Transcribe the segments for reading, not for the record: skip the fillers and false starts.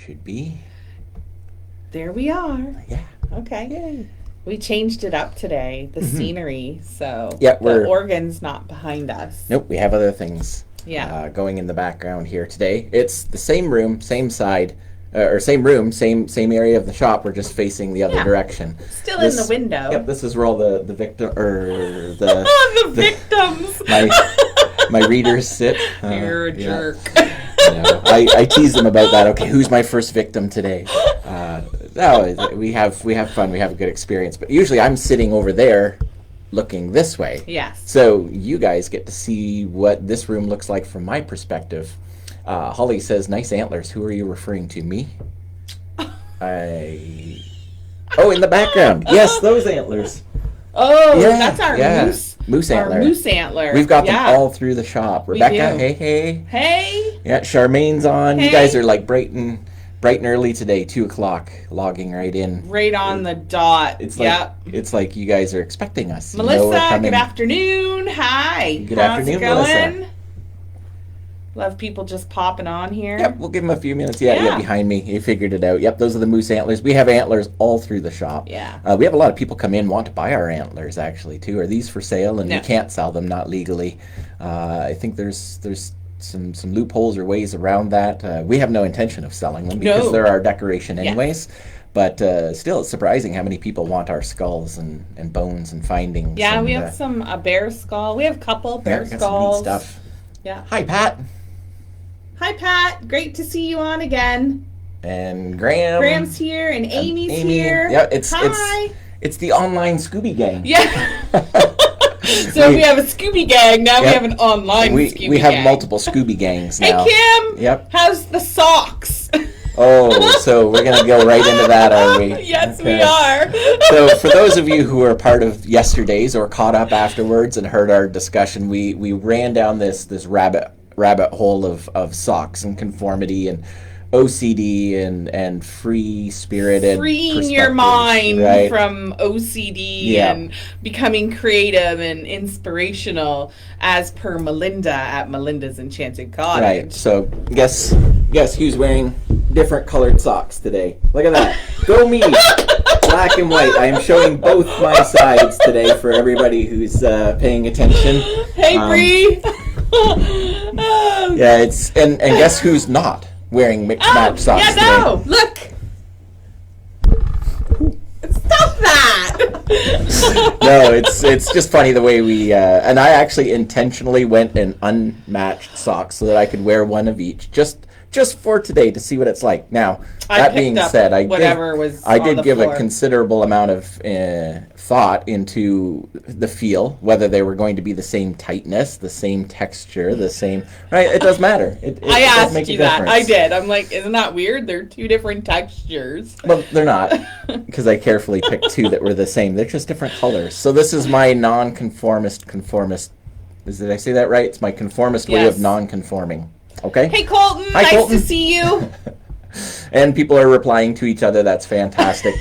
Should be. There we are. Yeah. Okay. Yay. We changed it up today, the scenery, so Yeah, the organ's not behind us. Nope, we have other things going in the background here today. It's the same room, same side, or same room, same area of the shop. We're just facing the other direction. Still in the window. Yep, this is where all the victim or the the victims. My readers sit. You're a jerk. I tease them about that. Okay, who's my first victim today? No, we have fun. We have a good experience. But usually I'm sitting over there looking this way. Yes. So you guys get to see what this room looks like from my perspective. Holly says, nice antlers. Who are you referring to? Me? Oh, in the background. Yes, those antlers. Oh, yeah, that's our moose antler. Our moose antler. We've got them all through the shop. Rebecca, hey. Hey. Yeah, Charmaine's on. Hey. You guys are like bright and early today, 2:00, logging right in. Right on the dot. It's like you guys are expecting us. Melissa, good afternoon. Hi. Good afternoon, Melissa. Love people just popping on here. Yep, we'll give them a few minutes. Yeah, behind me. You figured it out. Yep, those are the moose antlers. We have antlers all through the shop. Yeah. We have a lot of people come in want to buy our antlers, actually, too. Are these for sale? And we can't sell them, not legally. I think there's some loopholes or ways around that. We have no intention of selling them because they're our decoration anyways. But still, it's surprising how many people want our skulls and bones and findings. Yeah, and, we have a bear skull. We have a couple bear skulls. Some neat stuff. Yeah. Hi, Pat. Hi, Pat. Great to see you on again. And Graham. Graham's here, and Amy's here. Yeah, Hi. It's the online Scooby Gang. Yeah. So we have a Scooby Gang. Now we have an online Scooby Gang. We have multiple Scooby Gangs now. Hey, Kim. Yep. How's the socks? Oh, so we're going to go right into that, are we? Yes, we are. So for those of you who are part of yesterday's or caught up afterwards and heard our discussion, we ran down this rabbit hole of socks and conformity and OCD and free-spirited freeing your mind from OCD and becoming creative and inspirational, as per Melinda at Melinda's Enchanted Cottage. Right. So guess who's wearing different colored socks today? Look at that. Go me. Black and white. I am showing both my sides today for everybody who's paying attention. Hey, Bree. Yeah, and guess who's not wearing mixed match socks today? No, look. Stop that. No, it's just funny the way we and I actually intentionally went in unmatched socks so that I could wear one of each just for today to see what it's like. Now, that being said, I did give a considerable amount of thought into the feel, whether they were going to be the same tightness, the same texture, the same, right? It does matter. I asked you that. I did. I'm like, isn't that weird? They're two different textures. Well, they're not, because I carefully picked two that were the same. They're just different colors. So this is my conformist. Did I say that right? It's my conformist way of non-conforming. Okay. Hey, Colton. Hi, nice Colton. to see you. And people are replying to each other. That's fantastic.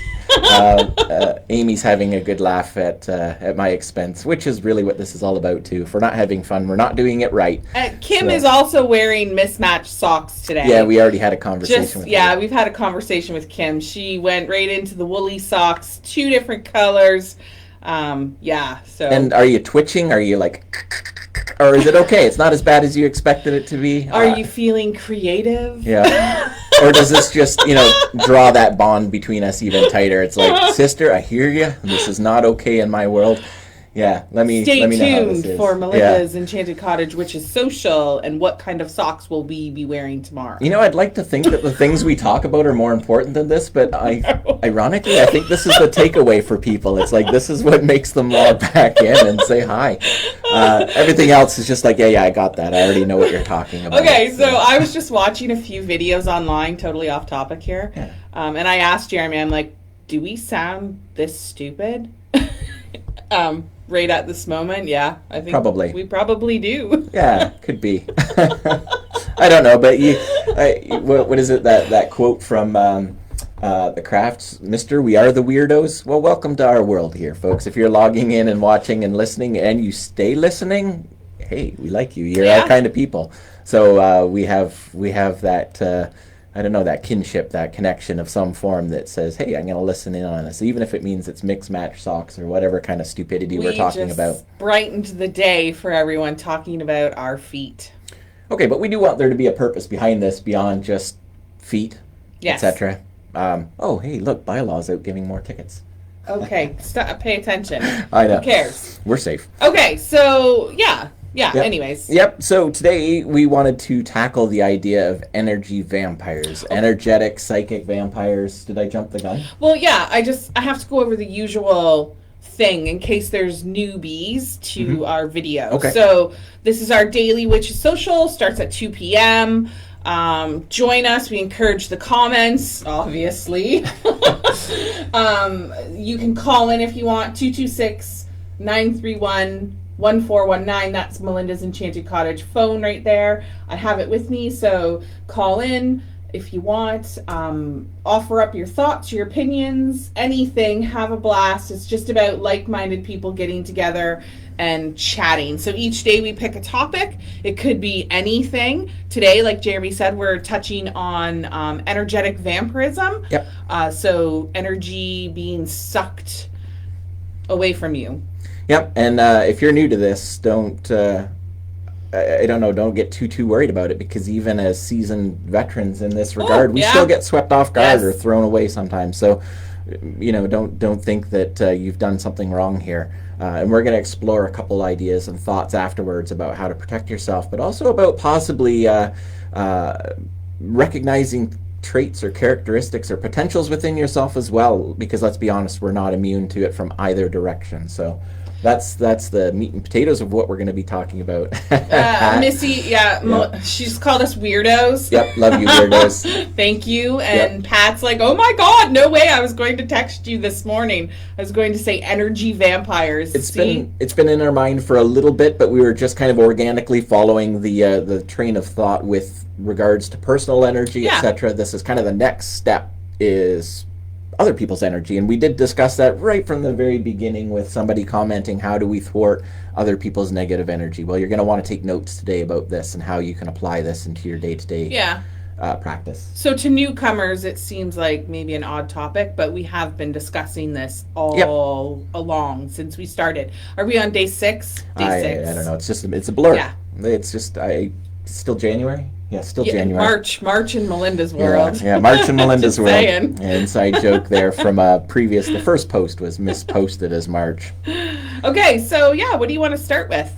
Amy's having a good laugh at my expense, which is really what this is all about, too. If we're not having fun, we're not doing it right. Kim is also wearing mismatched socks today. Yeah, we already had a conversation with her. Yeah, we've had a conversation with Kim. She went right into the woolly socks, 2 different colors. So. And are you twitching? Are you like, or is it okay? It's not as bad as you expected it to be. Are you feeling creative? Yeah. Or does this just, draw that bond between us even tighter? It's like, sister, I hear you. This is not okay in my world. Yeah, let me know how this is. Stay tuned for Melinda's Enchanted Cottage Witches Social and what kind of socks will we be wearing tomorrow. I'd like to think that the things we talk about are more important than this, but ironically, I think this is the takeaway for people. It's like, this is what makes them log back in and say hi. Everything else is just like, yeah, I got that. I already know what you're talking about. Okay, so I was just watching a few videos online, totally off topic here, and I asked Jeremy, I'm like, do we sound this stupid? Right at this moment, yeah, I think we probably do. Yeah, could be. I don't know, but what is it that quote from the Crafts, Mister? We are the weirdos. Well, welcome to our world here, folks. If you're logging in and watching and listening, and you stay listening, hey, we like you. You're our kind of people. So we have that I don't know, that kinship, that connection of some form that says, hey, I'm going to listen in on this, even if it means it's mix match socks or whatever kind of stupidity we're talking about. Brightened the day for everyone talking about our feet. Okay, but we do want there to be a purpose behind this beyond just feet, yes, etc. Oh, hey, look, Bylaw's out giving more tickets. Okay, pay attention. I know. Who cares? We're safe. Okay, so yeah, yep. Anyways. Yep, so today we wanted to tackle the idea of energy vampires, energetic, psychic vampires. Did I jump the gun? Well, yeah, I have to go over the usual thing in case there's newbies to our video. Okay. So this is our daily Witches Social, starts at 2 p.m. Join us. We encourage the comments, obviously. You can call in if you want, 226-931-1419. That's Melinda's Enchanted Cottage phone right there. I have it with me, so call in if you want. Offer up your thoughts, your opinions, anything. Have a blast. It's just about like-minded people getting together and chatting. So each day we pick a topic. It could be anything. Today, like Jeremy said, we're touching on energetic vampirism. Yep. So energy being sucked away from you. Yep. And if you're new to this, don't get too worried about it, because even as seasoned veterans in this regard, we still get swept off guard or thrown away sometimes. So, don't think that you've done something wrong here. And we're going to explore a couple ideas and thoughts afterwards about how to protect yourself, but also about possibly recognizing traits or characteristics or potentials within yourself as well, because let's be honest, we're not immune to it from either direction. So that's the meat and potatoes of what we're going to be talking about. Missy, she's called us weirdos. Yep, love you, weirdos. Thank you. And Pat's like, oh my God, no way! I was going to text you this morning. I was going to say energy vampires. It's been in our mind for a little bit, but we were just kind of organically following the train of thought with regards to personal energy, etc. This is kind of the next step, is other people's energy, and we did discuss that right from the very beginning with somebody commenting, how do we thwart other people's negative energy? Well, you're going to want to take notes today about this and how you can apply this into your day-to-day practice. So to newcomers, it seems like maybe an odd topic, but we have been discussing this all along since we started. Are we on day 6? Day 6. I don't know. It's a blur. Yeah. It's just still January. Yeah, still January. March in Melinda's world. Yeah, March in Melinda's world. Saying. Inside joke there from the first post was misposted as March. Okay, so what do you want to start with?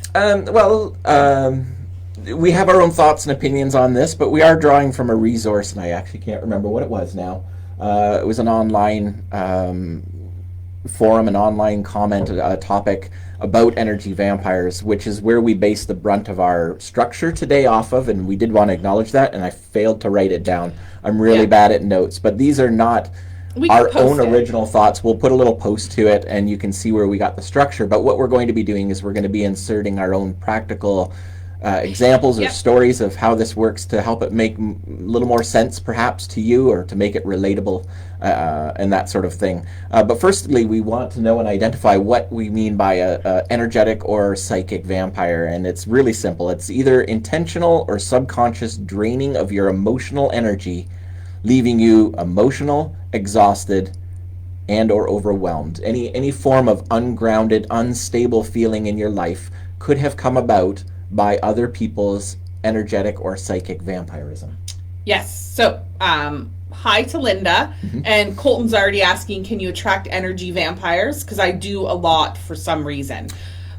We have our own thoughts and opinions on this, but we are drawing from a resource, and I actually can't remember what it was now. It was an online forum, an online comment topic about energy vampires, which is where we base the brunt of our structure today off of, and we did want to acknowledge that, and I failed to write it down. I'm really bad at notes, but these are not our own original thoughts. We'll put a little post to it, and you can see where we got the structure, but what we're going to be doing is we're going to be inserting our own practical examples or stories of how this works to help it make a little more sense perhaps to you, or to make it relatable and that sort of thing. But firstly, we want to know and identify what we mean by a energetic or psychic vampire, and it's really simple. It's either intentional or subconscious draining of your emotional energy, leaving you emotional, exhausted, and or overwhelmed. Any form of ungrounded, unstable feeling in your life could have come about by other people's energetic or psychic vampirism. Yes. So, hi to Linda. And Colton's already asking, can you attract energy vampires? Because I do a lot for some reason.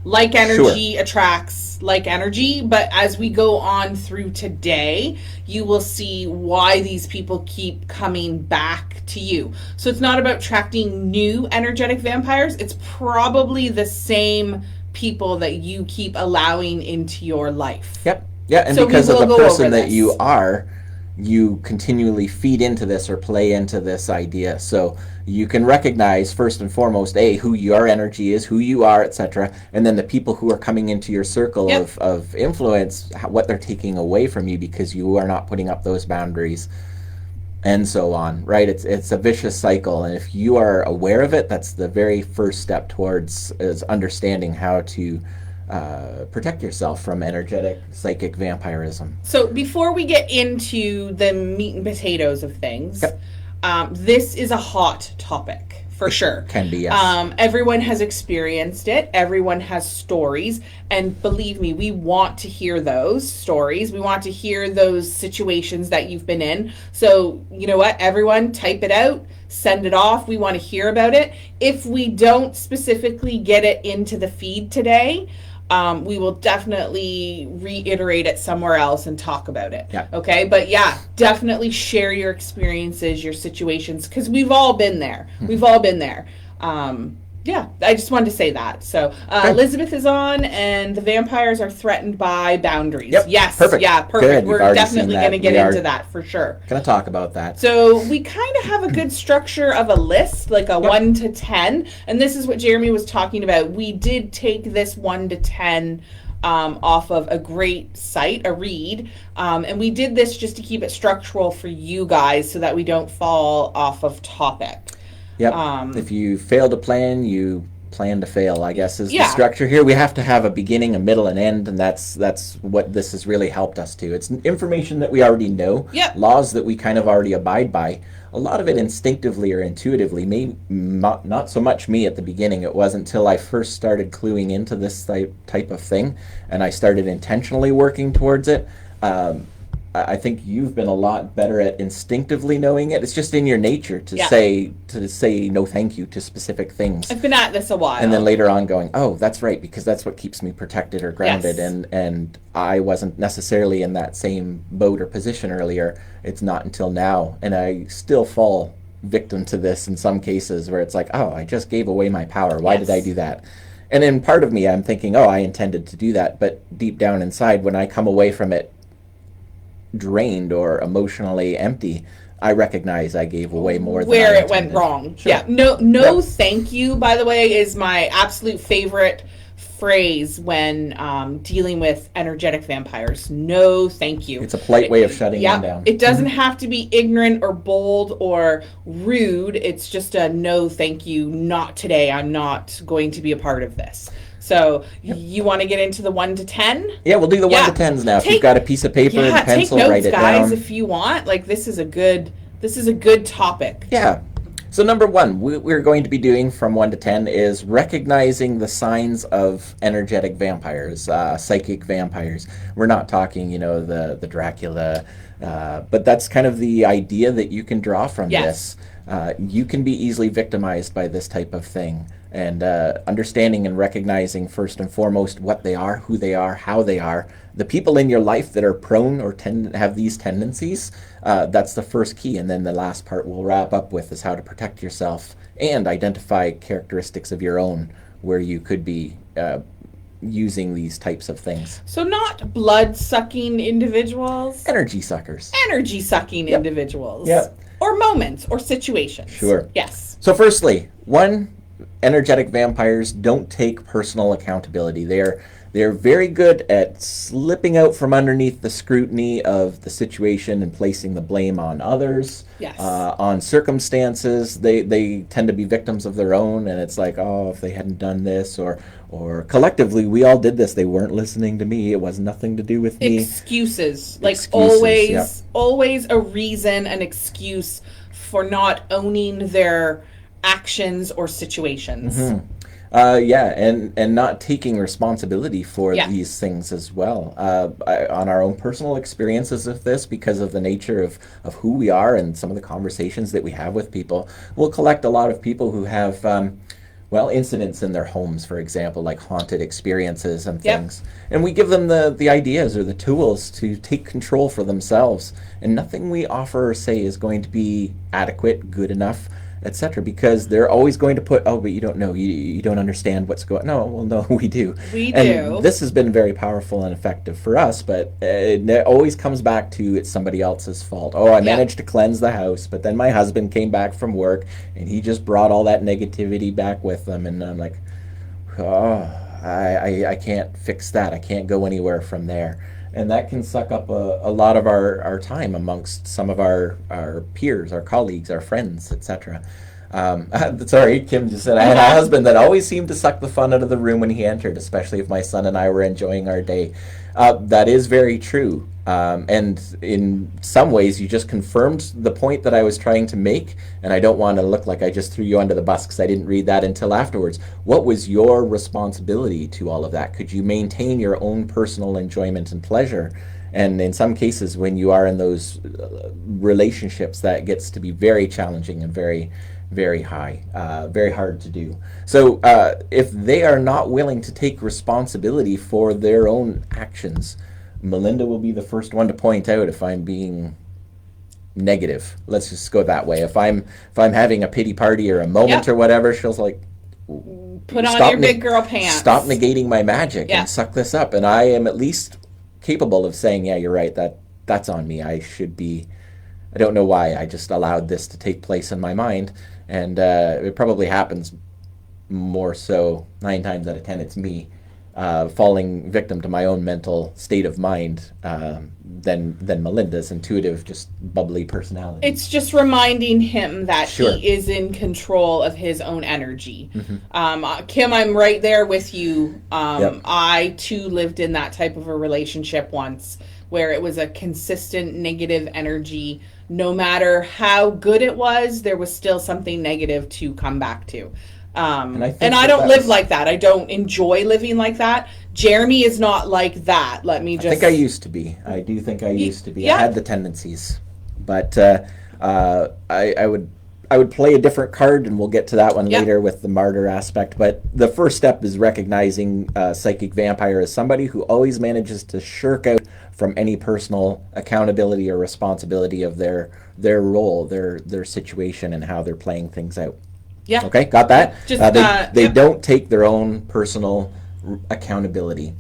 Like energy attracts like energy, but as we go on through today, you will see why these people keep coming back to you. So it's not about attracting new energetic vampires. It's probably the same people that you keep allowing into your life. Yep. Yeah, and so because of the person that you are, you continually feed into this or play into this idea. So you can recognize first and foremost, who your energy is, who you are, etc., and then the people who are coming into your circle of influence, what they're taking away from you because you are not putting up those boundaries, and so on, right? It's a vicious cycle, and if you are aware of it, that's the very first step towards is understanding how to protect yourself from energetic psychic vampirism. So before we get into the meat and potatoes of things, Yep. This is a hot topic for sure. Can be, yes. Everyone has experienced it. Everyone has stories. And believe me, we want to hear those stories. We want to hear those situations that you've been in. So, you know what? Everyone, type it out. Send it off. We want to hear about it. If we don't specifically get it into the feed today, we will definitely reiterate it somewhere else and talk about it. Yeah. Okay. But yeah, definitely share your experiences, your situations, because we've all been there. We've all been there. Yeah, I just wanted to say that. So Elizabeth is on, and the vampires are threatened by boundaries. Yep. Yes. Perfect. Yeah, perfect. Good. We're definitely going to get into that for sure. Going to talk about that. So we kind of have a good structure of a list, like a 1 to 10. And this is what Jeremy was talking about. We did take this 1 to 10 off of a great site, a read. And we did this just to keep it structural for you guys so that we don't fall off of topic. Yep. If you fail to plan, you plan to fail, I guess, is the structure here. We have to have a beginning, a middle, and end, and that's what this has really helped us to. It's information that we already know, laws that we kind of already abide by. A lot of it instinctively or intuitively, maybe not so much me at the beginning. It wasn't until I first started cluing into this type of thing, and I started intentionally working towards it. I think you've been a lot better at instinctively knowing it. It's just in your nature to say no thank you to specific things. I've been at this a while. And then later on going, oh, that's right, because that's what keeps me protected or grounded. Yes. And I wasn't necessarily in that same boat or position earlier. It's not until now. And I still fall victim to this in some cases where it's like, oh, I just gave away my power. Why did I do that? And in part of me, I'm thinking, oh, I intended to do that. But deep down inside, when I come away from it drained or emotionally empty, I recognize I gave away more than where I it went wrong. Sure. Yeah. No thank you, by the way, is my absolute favorite phrase when dealing with energetic vampires. No thank you. It's a polite way of shutting them down. It doesn't have to be ignorant or bold or rude. It's just a no thank you, not today. I'm not going to be a part of this. So you want to get into the 1 to 10? Yeah, we'll do the 1 to 10s now. If you've got a piece of paper and pencil, take notes, write it guys, down. if you want. Like, this is a good topic. Yeah. So number 1, we're going to be doing from 1 to 10 is recognizing the signs of energetic vampires, psychic vampires. We're not talking, the Dracula, but that's kind of the idea that you can draw from this. You can be easily victimized by this type of thing. And understanding and recognizing first and foremost what they are, who they are, how they are, the people in your life that are prone or have these tendencies, that's the first key. And then the last part we'll wrap up with is how to protect yourself and identify characteristics of your own where you could be using these types of things. So not blood-sucking individuals. Energy suckers. Energy-sucking individuals. Yep. Or moments or situations. Sure. Yes. So firstly, 1, energetic vampires don't take personal accountability. They're very good at slipping out from underneath the scrutiny of the situation and placing the blame on others, on circumstances. They tend to be victims of their own, and it's like, oh, if they hadn't done this, or collectively we all did this. They weren't listening to me. It was nothing to do with me. Excuses. Always a reason, an excuse for not owning their actions or situations. Mm-hmm. And not taking responsibility for these things as well. On our own personal experiences of this, because of the nature of who we are and some of the conversations that we have with people, we'll collect a lot of people who have incidents in their homes, for example, like haunted experiences and things. And we give them the ideas or the tools to take control for themselves. And nothing we offer or say is going to be adequate, good enough, etc., because they're always going to put, oh, but you don't know, you don't understand what's going on. No, well, no, we do. We and do. This has been very powerful and effective for us, but it always comes back to it's somebody else's fault. Oh, I managed to cleanse the house, but then my husband came back from work, and he just brought all that negativity back with him, and I'm like, oh, I can't fix that. I can't go anywhere from there. And that can suck up a lot of our time amongst some of our peers, our colleagues, our friends, etc. Sorry, Kim just said, I had a husband that always seemed to suck the fun out of the room when he entered, especially if my son and I were enjoying our day. That is very true. And in some ways, you just confirmed the point that I was trying to make. And I don't want to look like I just threw you under the bus because I didn't read that until afterwards. What was your responsibility to all of that? Could you maintain your own personal enjoyment and pleasure? And in some cases, when you are in those relationships, that gets to be very challenging and very, very hard to do. So if they are not willing to take responsibility for their own actions, Melinda will be the first one to point out if I'm being negative. Let's just go that way. If I'm having a pity party or a moment or whatever, she'll like, put on your big girl pants. Stop negating my magic and suck this up. And I am at least capable of saying, yeah, you're right. That's on me. I don't know why I just allowed this to take place in my mind. And it probably happens more so 9 times out of 10. It's me falling victim to my own mental state of mind than Melinda's intuitive, just bubbly personality. It's just reminding him that he is in control of his own energy. Kim, I'm right there with you. I too lived in that type of a relationship once where it was a consistent negative energy. No matter how good it was, there was still something negative to come back to. And I don't live like that. I don't enjoy living like that. Jeremy is not like that. I think I used to be. I do think I used to be. Yeah. I had the tendencies. But I would play a different card, and we'll get to that one later with the martyr aspect. But the first step is recognizing psychic vampire as somebody who always manages to shirk out from any personal accountability or responsibility of their role, their situation, and how they're playing things out. Yeah. Okay, got that? Just, they don't take their own personal accountability.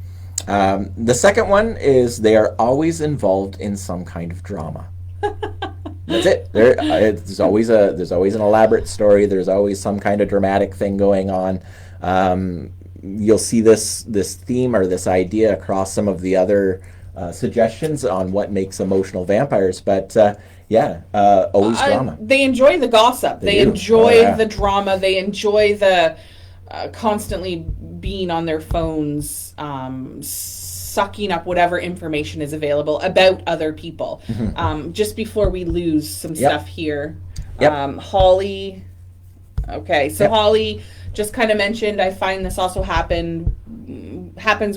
The second one is they are always involved in some kind of drama. That's it. There's always an elaborate story. There's always some kind of dramatic thing going on. You'll see this theme or this idea across some of the other suggestions on what makes emotional vampires, but always drama. They enjoy the gossip. They enjoy the drama. They enjoy the constantly being on their phones, sucking up whatever information is available about other people. Just before we lose some stuff here, Holly. Okay, so Holly just kind of mentioned, I find this also happens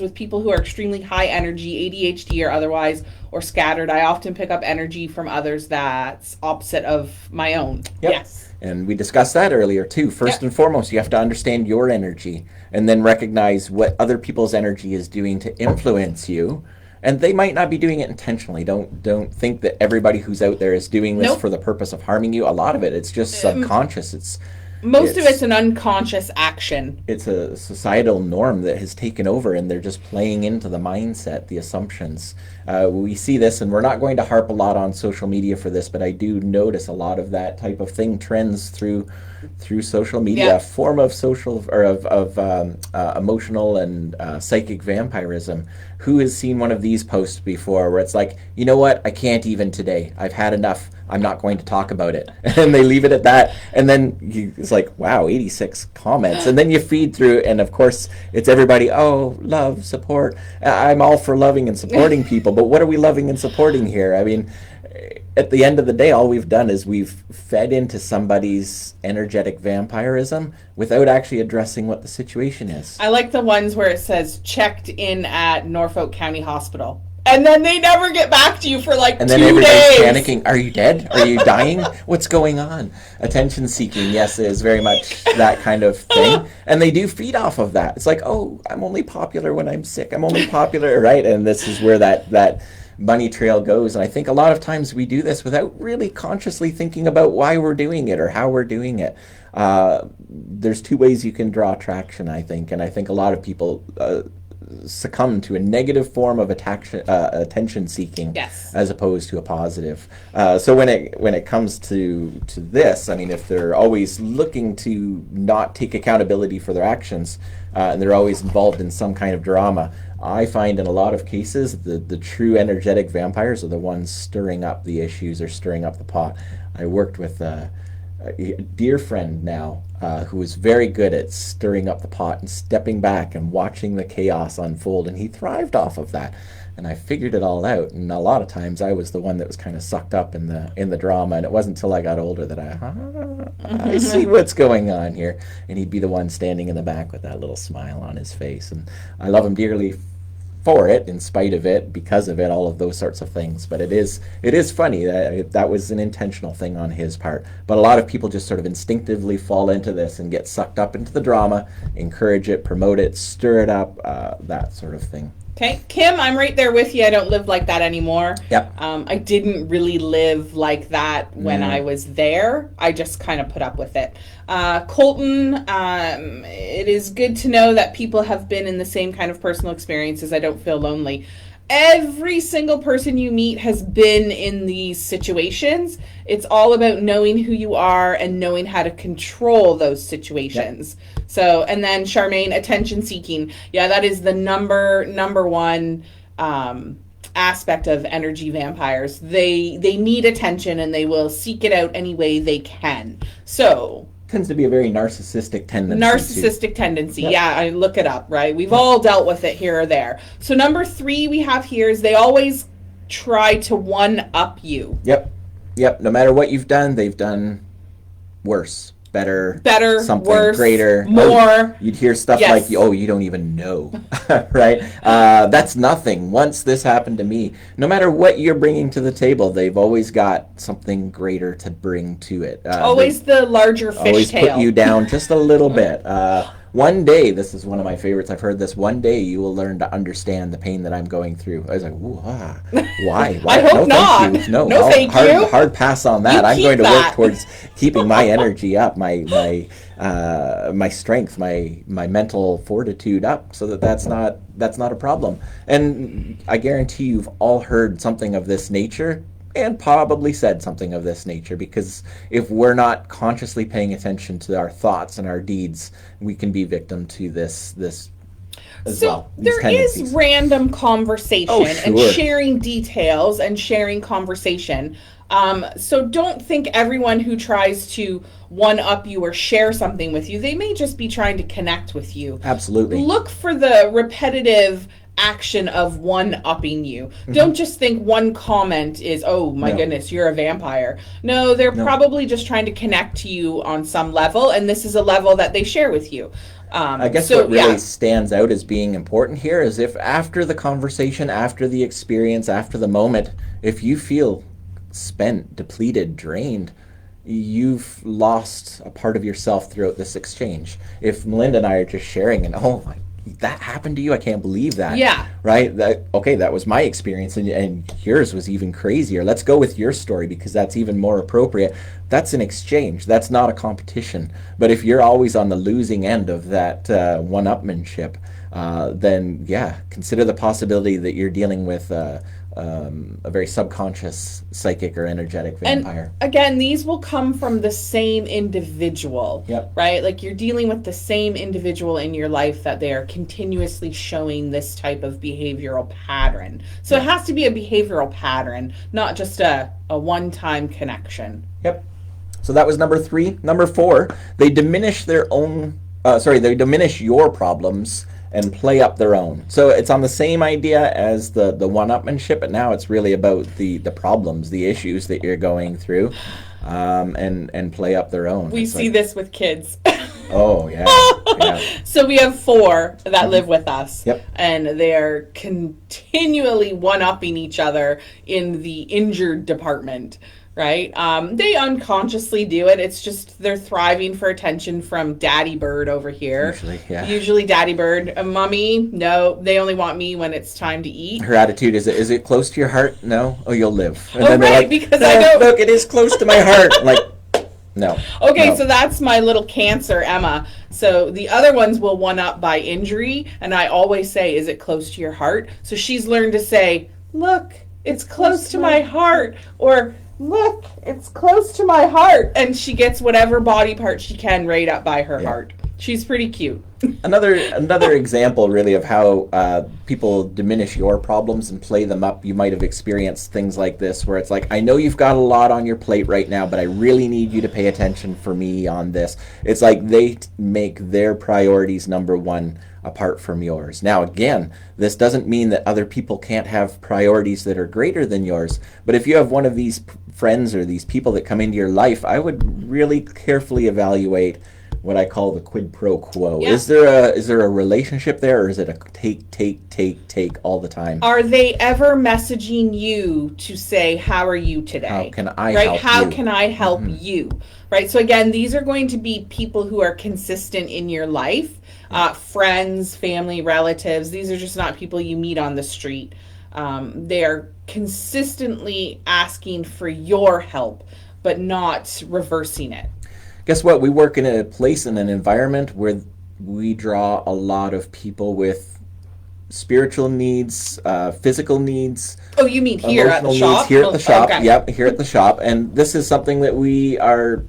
with people who are extremely high energy, ADHD or otherwise, or scattered. I often pick up energy from others that's opposite of my own. Yes. And we discussed that earlier too. First and foremost, you have to understand your energy and then recognize what other people's energy is doing to influence you. And they might not be doing it intentionally. Don't think that everybody who's out there is doing this for the purpose of harming you. A lot of it's just subconscious. Most of it's an unconscious action. It's a societal norm that has taken over, and they're just playing into the mindset, the assumptions. We see this, and we're not going to harp a lot on social media for this, but I do notice a lot of that type of thing trends through social media, a form of social or of emotional and psychic vampirism. Who has seen one of these posts before where it's like, you know what, I can't even today. I've had enough. I'm not going to talk about it. And they leave it at that. And then it's like, wow, 86 comments. And then you feed through, and of course, it's everybody, love, support. I'm all for loving and supporting people, but what are we loving and supporting here? I mean, at the end of the day, all we've done is we've fed into somebody's energetic vampirism without actually addressing what the situation is. I like the ones where it says checked in at Norfolk County Hospital. And then they never get back to you for like 2 days. And then everybody's panicking. Are you dead? Are you dying? What's going on? Attention seeking, yes, is very much that kind of thing. And they do feed off of that. It's like, I'm only popular when I'm sick. I'm only popular, right? And this is where that bunny trail goes. And I think a lot of times we do this without really consciously thinking about why we're doing it or how we're doing it. There's 2 ways you can draw traction, I think. And I think a lot of people succumb to a negative form of attention seeking as opposed to a positive. So when it comes to this, I mean, if they're always looking to not take accountability for their actions and they're always involved in some kind of drama, I find in a lot of cases the true energetic vampires are the ones stirring up the issues or stirring up the pot. I worked with a dear friend now, who is very good at stirring up the pot and stepping back and watching the chaos unfold, and he thrived off of that. And I figured it all out, and a lot of times I was the one that was kind of sucked up in the drama, and it wasn't until I got older that I see what's going on here. And he'd be the one standing in the back with that little smile on his face, and I love him dearly for it, in spite of it, because of it, all of those sorts of things. But it is funny that was an intentional thing on his part. But a lot of people just sort of instinctively fall into this and get sucked up into the drama, encourage it, promote it, stir it up, that sort of thing. Okay, Kim, I'm right there with you. I don't live like that anymore. Yep. I didn't really live like that when I was there. I just kind of put up with it. Colton, it is good to know that people have been in the same kind of personal experiences. I don't feel lonely. Every single person you meet has been in these situations. It's all about knowing who you are and knowing how to control those situations. Yep. So, and then Charmaine, attention seeking. Yeah, that is the number one aspect of energy vampires. They need attention, and they will seek it out any way they can. So, tends to be a very narcissistic tendency. Yep. Yeah, I look it up, right? We've all dealt with it here or there. So number 3 we have here is they always try to one-up you. Yep. No matter what you've done, they've done worse, better, something worse, greater, more. You'd hear stuff like, "Oh, you don't even know," right? That's nothing. Once this happened to me, no matter what you're bringing to the table, they've always got something greater to bring to it. Always the larger fish always tail. Put you down just a little bit. One day, this is one of my favorites. I've heard this. One day, you will learn to understand the pain that I'm going through. I was like, why? I hope no, not. Thank you. No, thank you. Hard pass on that. I'm going to work towards keeping my energy up, my strength, my mental fortitude up, so that's not a problem. And I guarantee you've all heard something of this nature, and probably said something of this nature, because if we're not consciously paying attention to our thoughts and our deeds, we can be victim to this as well. There is random conversation and sharing details and sharing conversation. So don't think everyone who tries to one-up you or share something with you, they may just be trying to connect with you. Absolutely. Look for the repetitive action of one-upping you. Mm-hmm. Don't just think one comment is, "Oh my goodness, you're a vampire." No, they're probably just trying to connect to you on some level, and this is a level that they share with you. I guess what really stands out as being important here is if after the conversation, after the experience, after the moment, if you feel spent, depleted, drained, you've lost a part of yourself throughout this exchange. If Melinda and I are just sharing and, "Oh my, that happened to you? I can't believe that." Yeah. Right? That was my experience, and yours was even crazier. Let's go with your story because that's even more appropriate. That's an exchange. That's not a competition. But if you're always on the losing end of that one-upmanship, then consider the possibility that you're dealing with a very subconscious psychic or energetic vampire. And again, these will come from the same individual, right? Like you're dealing with the same individual in your life that they are continuously showing this type of behavioral pattern. So it has to be a behavioral pattern, not just a one-time connection. Yep. So that was number 3. Number 4, they diminish they diminish your problems and play up their own. So it's on the same idea as the one-upmanship, but now it's really about the problems, the issues that you're going through, and play up their own. We see this with kids. Oh, yeah. So we have 4 that live with us. Yep. And they're continually one-upping each other in the injured department. Right? They unconsciously do it. It's just they're thriving for attention from Daddy Bird over here. Usually Daddy Bird. Mommy, no, they only want me when it's time to eat. Her attitude is it close to your heart? No? Oh, you'll live. And then they're like, because I don't... Look, it is close to my heart. I'm like, no. Okay, no. So that's my little Cancer, Emma. So the other ones will one-up by injury, and I always say, is it close to your heart? So she's learned to say, look, it's close to my heart, or... Look, it's close to my heart. And she gets whatever body part she can right up by her heart. She's pretty cute. Another example, really, of how people diminish your problems and play them up. You might have experienced things like this, where it's like, I know you've got a lot on your plate right now, but I really need you to pay attention for me on this. It's like they make their priorities number one apart from yours. Now, again, this doesn't mean that other people can't have priorities that are greater than yours, but if you have one of these friends or these people that come into your life, I would really carefully evaluate what I call the quid pro quo. Yeah. Is there a relationship there, or is it a take all the time? Are they ever messaging you to say, how are you today? How can I help you? How can I help you? Right? So again, these are going to be people who are consistent in your life. Friends, family, relatives. These are just not people you meet on the street. They are consistently asking for your help, but not reversing it. Guess what? We work in a place, in an environment where we draw a lot of people with spiritual needs, physical needs. Oh, you mean here at the shop? Here at the shop, okay. Yep, here at the shop. And this is something that we are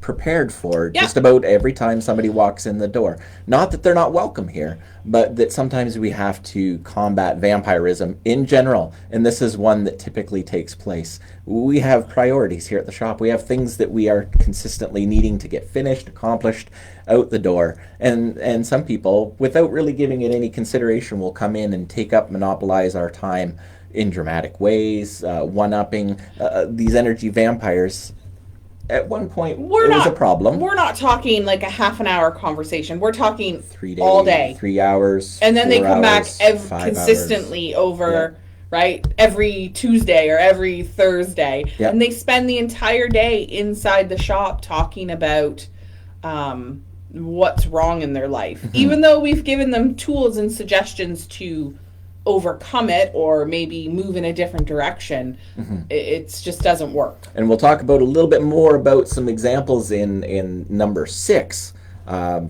prepared for just about every time somebody walks in the door. Not that they're not welcome here, but that sometimes we have to combat vampirism in general, and this is one that typically takes place. We have priorities here at the shop. We have things that we are consistently needing to get finished, accomplished, out the door, and some people, without really giving it any consideration, will come in and take up, monopolize our time in dramatic ways, one-upping. These energy vampires, at one point, was a problem. We're not talking like a half an hour conversation. We're talking 3 days, all day. 3 hours. And then they come hours, back consistently over, right, every Tuesday or every Thursday. Yep. And they spend the entire day inside the shop talking about what's wrong in their life. Even though we've given them tools and suggestions to overcome it or maybe move in a different direction, it just doesn't work. And we'll talk about a little bit more about some examples in number 6,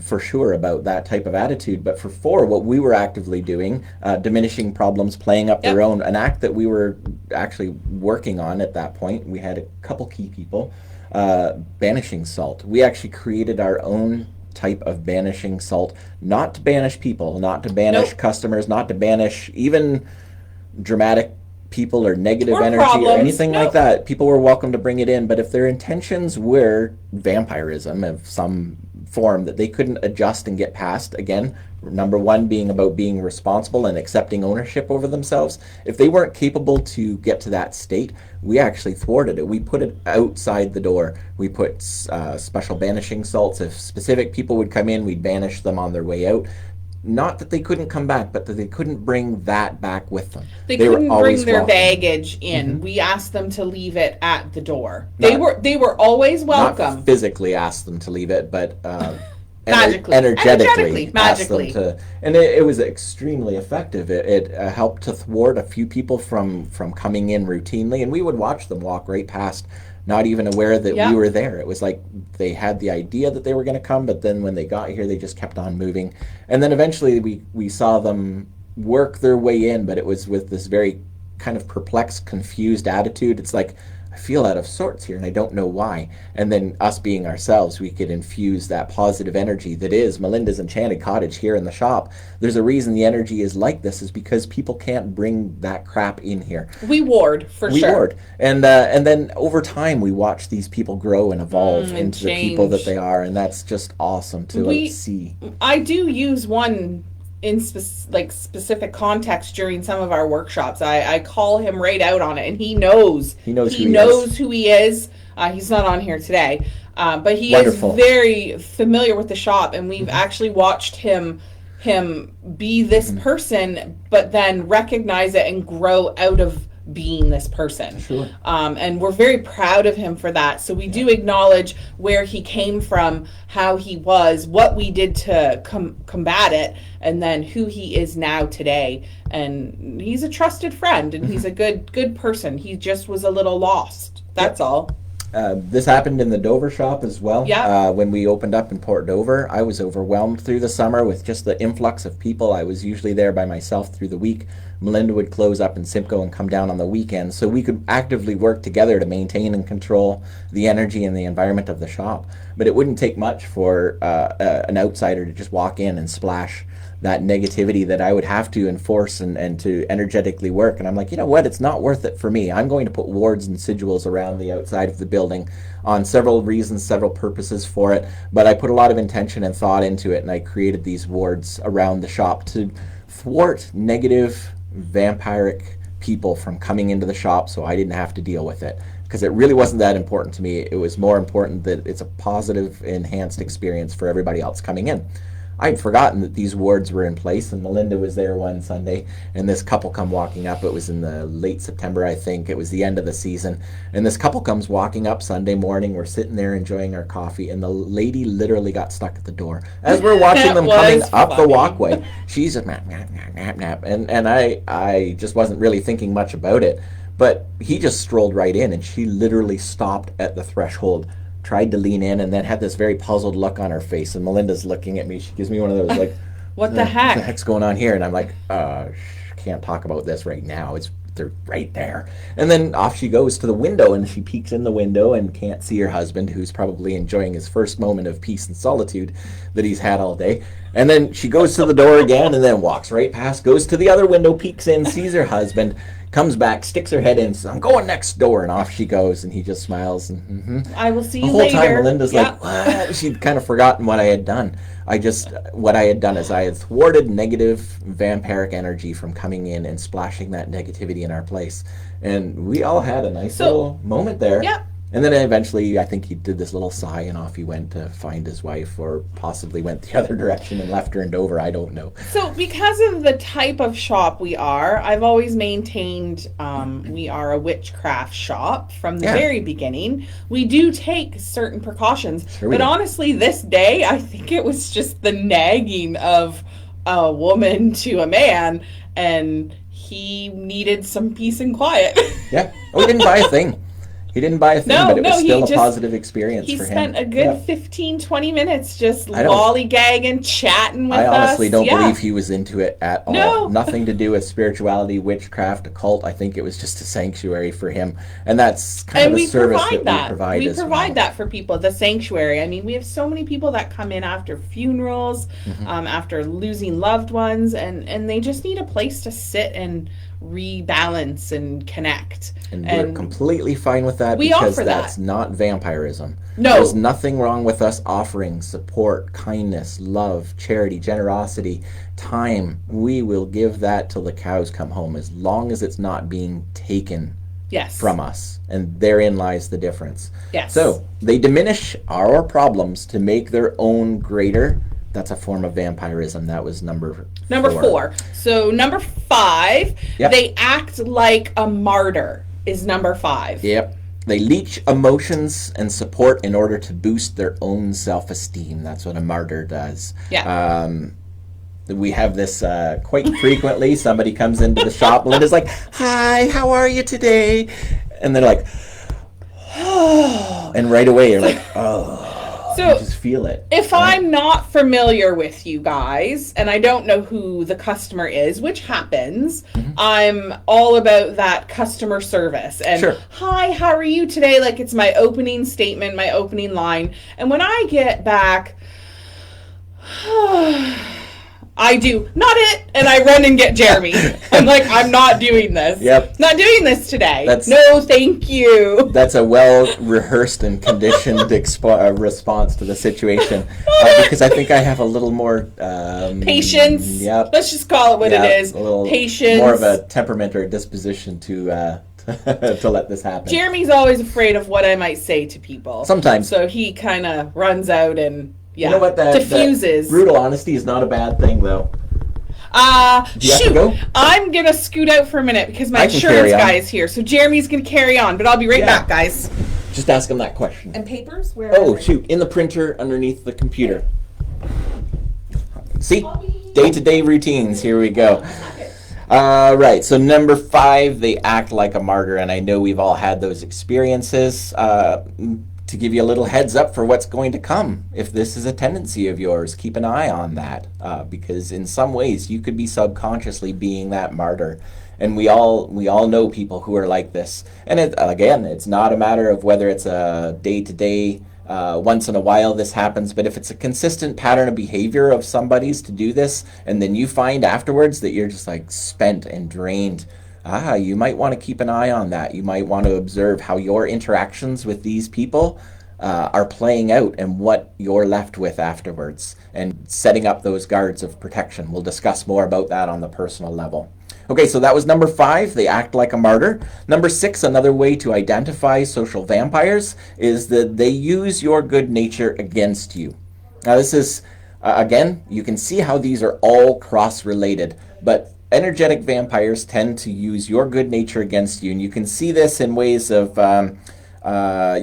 for sure, about that type of attitude. But for 4, what we were actively doing, diminishing problems, playing up their own, an act that we were actually working on at that point. We had a couple key people, banishing salt. We actually created our own type of banishing salt, not to banish people, not to banish customers, not to banish even dramatic people or negative energy problems, or anything like that. People were welcome to bring it in, but if their intentions were vampirism of some form that they couldn't adjust and get past, again, number 1 being about being responsible and accepting ownership over themselves, if they weren't capable to get to that state, we actually thwarted it. We put it outside the door. We put special banishing salts. If specific people would come in, we'd banish them on their way out. Not that they couldn't come back, but that they couldn't bring that back with them. They couldn't bring their baggage in. We asked them to leave it at the door. They were always welcome. Not physically asked them to leave it, but energetically asked them to. And it was extremely effective. It helped to thwart a few people from coming in routinely, and we would watch them walk right past, not even aware that we were there. It was like they had the idea that they were going to come, but then when they got here, they just kept on moving. And then eventually we saw them work their way in, but it was with this very kind of perplexed, confused attitude. It's like, I feel out of sorts here and I don't know why. And then us being ourselves, we could infuse that positive energy that is Melinda's Enchanted Cottage here in the shop. There's a reason the energy is like this, is because people can't bring that crap in here. We ward, for sure. We ward. And then over time, we watch these people grow and evolve into the people that they are. And that's just awesome to see. I do use one in specific context during some of our workshops. I call him right out on it, and he knows who he is. He's not on here today, but he Wonderful. Is very familiar with the shop, and we've actually watched him be this person, but then recognize it and grow out of being this person. Sure. And we're very proud of him for that. So we do acknowledge where he came from, how he was, what we did to combat it, and then who he is now today. And he's a trusted friend, and he's a good person. He just was a little lost. That's all. This happened in the Dover shop as well. Yeah. When we opened up in Port Dover, I was overwhelmed through the summer with just the influx of people. I was usually there by myself through the week. Melinda would close up in Simcoe and come down on the weekends, so we could actively work together to maintain and control the energy and the environment of the shop. But it wouldn't take much for an outsider to just walk in and splash that negativity that I would have to enforce and to energetically work. And I'm like, you know what? It's not worth it for me. I'm going to put wards and sigils around the outside of the building on several reasons, several purposes for it. But I put a lot of intention and thought into it, and I created these wards around the shop to thwart negative vampiric people from coming into the shop so I didn't have to deal with it. Because it really wasn't that important to me. It was more important that it's a positive, enhanced experience for everybody else coming in. I'd forgotten that these wards were in place, and Melinda was there one Sunday, and this couple come walking up. It was in the late September, I think. It was the end of the season, and this couple comes walking up Sunday morning. We're sitting there enjoying our coffee, and the lady literally got stuck at the door. As we're watching them coming up the walkway, she's a nap, nap, nap, nap, nap, and I just wasn't really thinking much about it, but he just strolled right in, and she literally stopped at the threshold, tried to lean in, and then had this very puzzled look on her face. And Melinda's looking at me. She gives me one of those like, what the heck? What the heck's going on here? And I'm like, can't talk about this right now. They're right there. And then off she goes to the window, and she peeks in the window and can't see her husband, who's probably enjoying his first moment of peace and solitude that he's had all day. And then she goes to the door again, and then walks right past, goes to the other window, peeks in, sees her husband, comes back, sticks her head in, says, I'm going next door, and off she goes, and he just smiles. And I will see you later. The whole later. time Melinda's like, what? She'd kind of forgotten what I had done. What I had done is I had thwarted negative vampiric energy from coming in and splashing that negativity in our place. And we all had a nice little moment there. Yeah. And then eventually, I think he did this little sigh, and off he went to find his wife, or possibly went the other direction and left her in Dover. I don't know. So because of the type of shop we are, I've always maintained we are a witchcraft shop from the very beginning. We do take certain precautions. Sure but honestly, this day, I think it was just the nagging of a woman to a man, and he needed some peace and quiet. Yeah. Oh, he didn't buy a thing. He didn't buy a thing, but it was still a positive experience for him. He spent a good 15, 20 minutes just lollygagging, chatting with us. I honestly don't believe he was into it at all. No. Nothing to do with spirituality, witchcraft, occult. I think it was just a sanctuary for him. And that's kind of a service that we provide as well. We provide that for people, the sanctuary. I mean, we have so many people that come in after funerals, after losing loved ones, and they just need a place to sit and rebalance and connect. And we're completely fine with that, because that's not vampirism. No. There's nothing wrong with us offering support, kindness, love, charity, generosity, time. We will give that till the cows come home, as long as it's not being taken from us. And therein lies the difference. Yes. So they diminish our problems to make their own greater. That's a form of vampirism. That was number 4. So number 5, they act like a martyr is number 5. Yep. They leech emotions and support in order to boost their own self-esteem. That's what a martyr does. Yeah. We have this quite frequently. Somebody comes into the shop. Linda's like, hi, how are you today? And they're like, oh. And right away you're like, oh. So just feel it. If I'm not familiar with you guys, and I don't know who the customer is, which happens, I'm all about that customer service. And hi, how are you today? Like, it's my opening statement, my opening line. And when I get back, I do not it, and I run and get Jeremy. I'm like, I'm not doing this. Yep. Not doing this today. No, thank you. That's a well-rehearsed and conditioned response to the situation. Because I think I have a little more... patience. Yep. Let's just call it what it is. A little patience. More of a temperament or a disposition to let this happen. Jeremy's always afraid of what I might say to people. Sometimes. So he kind of runs out and... You know what? Diffuses. That brutal honesty is not a bad thing, though. Do you have to go? I'm going to scoot out for a minute because my insurance guy is here. So Jeremy's going to carry on, but I'll be right back, guys. Just ask him that question. And papers? Where? Oh, shoot. In the printer underneath the computer. See? Day-to-day routines. Here we go. Right, so number 5, they act like a martyr, and I know we've all had those experiences. To give you a little heads up for what's going to come, if this is a tendency of yours, keep an eye on that, because in some ways you could be subconsciously being that martyr. And we all know people who are like this. And again, it's not a matter of whether it's a day-to-day, once in a while this happens, but if it's a consistent pattern of behavior of somebody's to do this, and then you find afterwards that you're just like spent and drained, you might want to keep an eye on that. You might want to observe how your interactions with these people are playing out and what you're left with afterwards, and setting up those guards of protection. We'll discuss more about that on the personal level. Okay, so that was number 5, they act like a martyr. Number 6, another way to identify social vampires is that they use your good nature against you. Now this is, again, you can see how these are all cross-related, but energetic vampires tend to use your good nature against you, and you can see this in ways of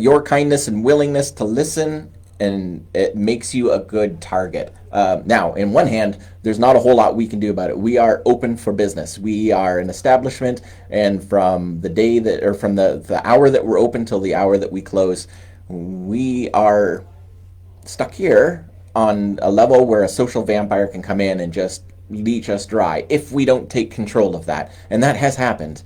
your kindness and willingness to listen, and it makes you a good target. Now, in one hand, there's not a whole lot we can do about it. We are open for business. We are an establishment, and from the day that, or from the hour that we're open till the hour that we close, we are stuck here on a level where a social vampire can come in and just leech us dry if we don't take control of that. And that has happened.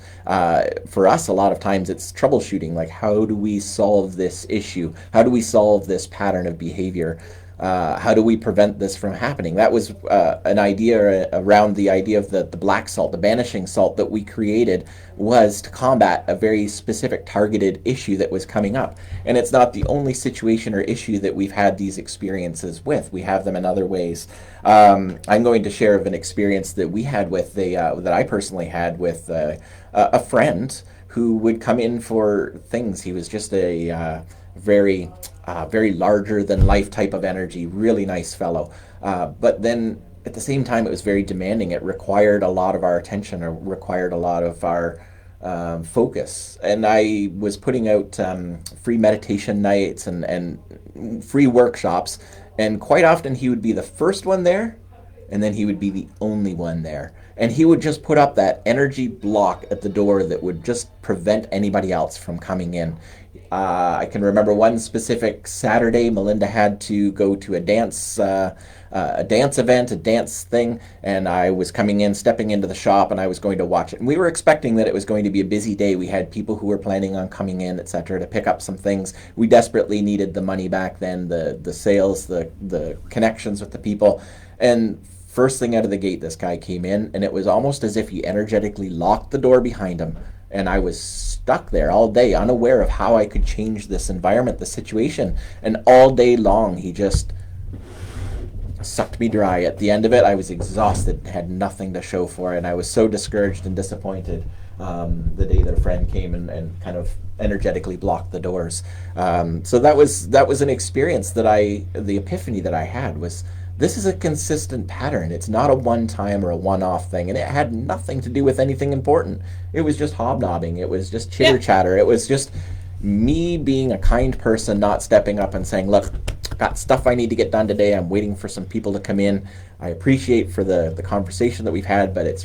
For us, a lot of times it's troubleshooting, like how do we solve this issue? How do we solve this pattern of behavior? How do we prevent this from happening? That was an idea around the idea of the black salt, the banishing salt that we created, was to combat a very specific targeted issue that was coming up. And it's not the only situation or issue that we've had these experiences with. We have them in other ways. I'm going to share of an experience that we had with that I personally had with a friend who would come in for things. He was just a very larger than life type of energy, really nice fellow. But then at the same time, it was very demanding. It required a lot of our attention, or required a lot of our focus. And I was putting out free meditation nights and free workshops. And quite often he would be the first one there, and then he would be the only one there. And he would just put up that energy block at the door that would just prevent anybody else from coming in. I can remember one specific Saturday, Melinda had to go to a dance event, a dance thing, and I was stepping into the shop, and I was going to watch it. And we were expecting that it was going to be a busy day. We had people who were planning on coming in, etc., to pick up some things. We desperately needed the money back then, the sales, the connections with the people. And first thing out of the gate, this guy came in, and it was almost as if he energetically locked the door behind him. And I was stuck there all day, unaware of how I could change this environment, the situation. And all day long, he just sucked me dry. At the end of it, I was exhausted, had nothing to show for it. And I was so discouraged and disappointed the day that a friend came and kind of energetically blocked the doors. So that was an experience that the epiphany that I had was, this is a consistent pattern. It's not a one-time or a one-off thing, and it had nothing to do with anything important. It was just hobnobbing. It was just chitter-chatter. It was just me being a kind person, not stepping up and saying, look, got stuff I need to get done today. I'm waiting for some people to come in. I appreciate for the conversation that we've had, but it's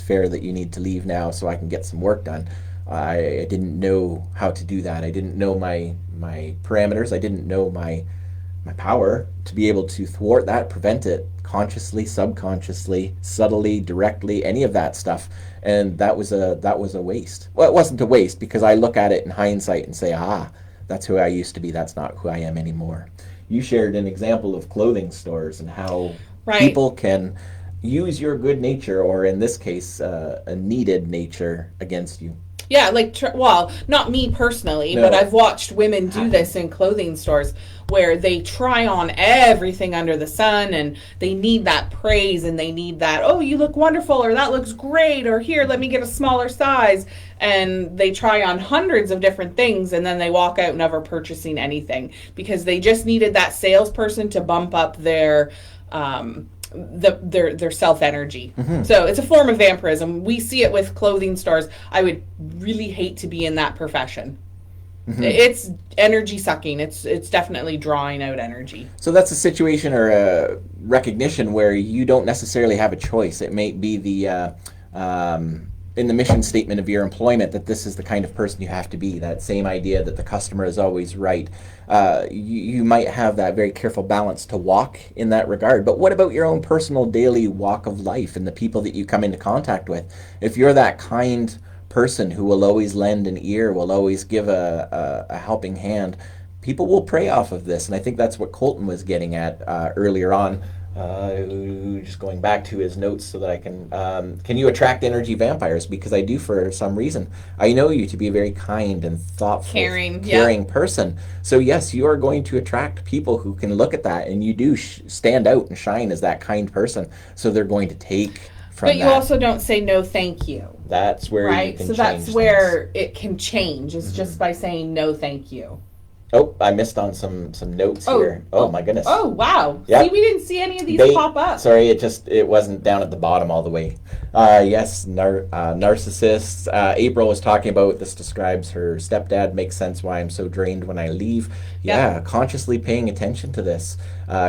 fair that you need to leave now so I can get some work done. I didn't know how to do that. I didn't know my parameters. I didn't know my power to be able to thwart that, prevent it, consciously, subconsciously, subtly, directly, any of that stuff. And that was a waste. Well, it wasn't a waste, because I look at it in hindsight and say, that's who I used to be. That's not who I am anymore. You shared an example of clothing stores and how people can use your good nature, or in this case, a needed nature, against you. Yeah, like, well, not me personally, but I've watched women do this in clothing stores where they try on everything under the sun, and they need that praise, and they need that, oh, you look wonderful, or that looks great, or here, let me get a smaller size. And they try on hundreds of different things, and then they walk out never purchasing anything because they just needed that salesperson to bump up their self energy. Mm-hmm. So it's a form of vampirism. We see it with clothing stores. I would really hate to be in that profession. Mm-hmm. It's energy sucking. It's definitely drawing out energy. So that's a situation or a recognition where you don't necessarily have a choice. It may be the in the mission statement of your employment that this is the kind of person you have to be. That same idea that the customer is always right. You might have that very careful balance to walk in that regard. But what about your own personal daily walk of life and the people that you come into contact with? If you're that kind person who will always lend an ear, will always give a helping hand, people will prey off of this. And I think that's what Colton was getting at earlier on. Just going back to his notes so that I can you attract energy vampires? Because I do, for some reason. I know you to be a very kind and thoughtful, caring person. So yes, you are going to attract people who can look at that, and you do stand out and shine as that kind person. So they're going to take from that. But you also don't say no thank you. That's where you can so change that's where it can change, is just by saying no thank you. Oh, I missed on some notes here. Oh, my goodness. Oh, wow. Yep. See, we didn't see any of these pop up. Sorry, it wasn't down at the bottom all the way. Yes, narcissists. April was talking about, this describes her stepdad. Makes sense why I'm so drained when I leave. Yeah, consciously paying attention to this.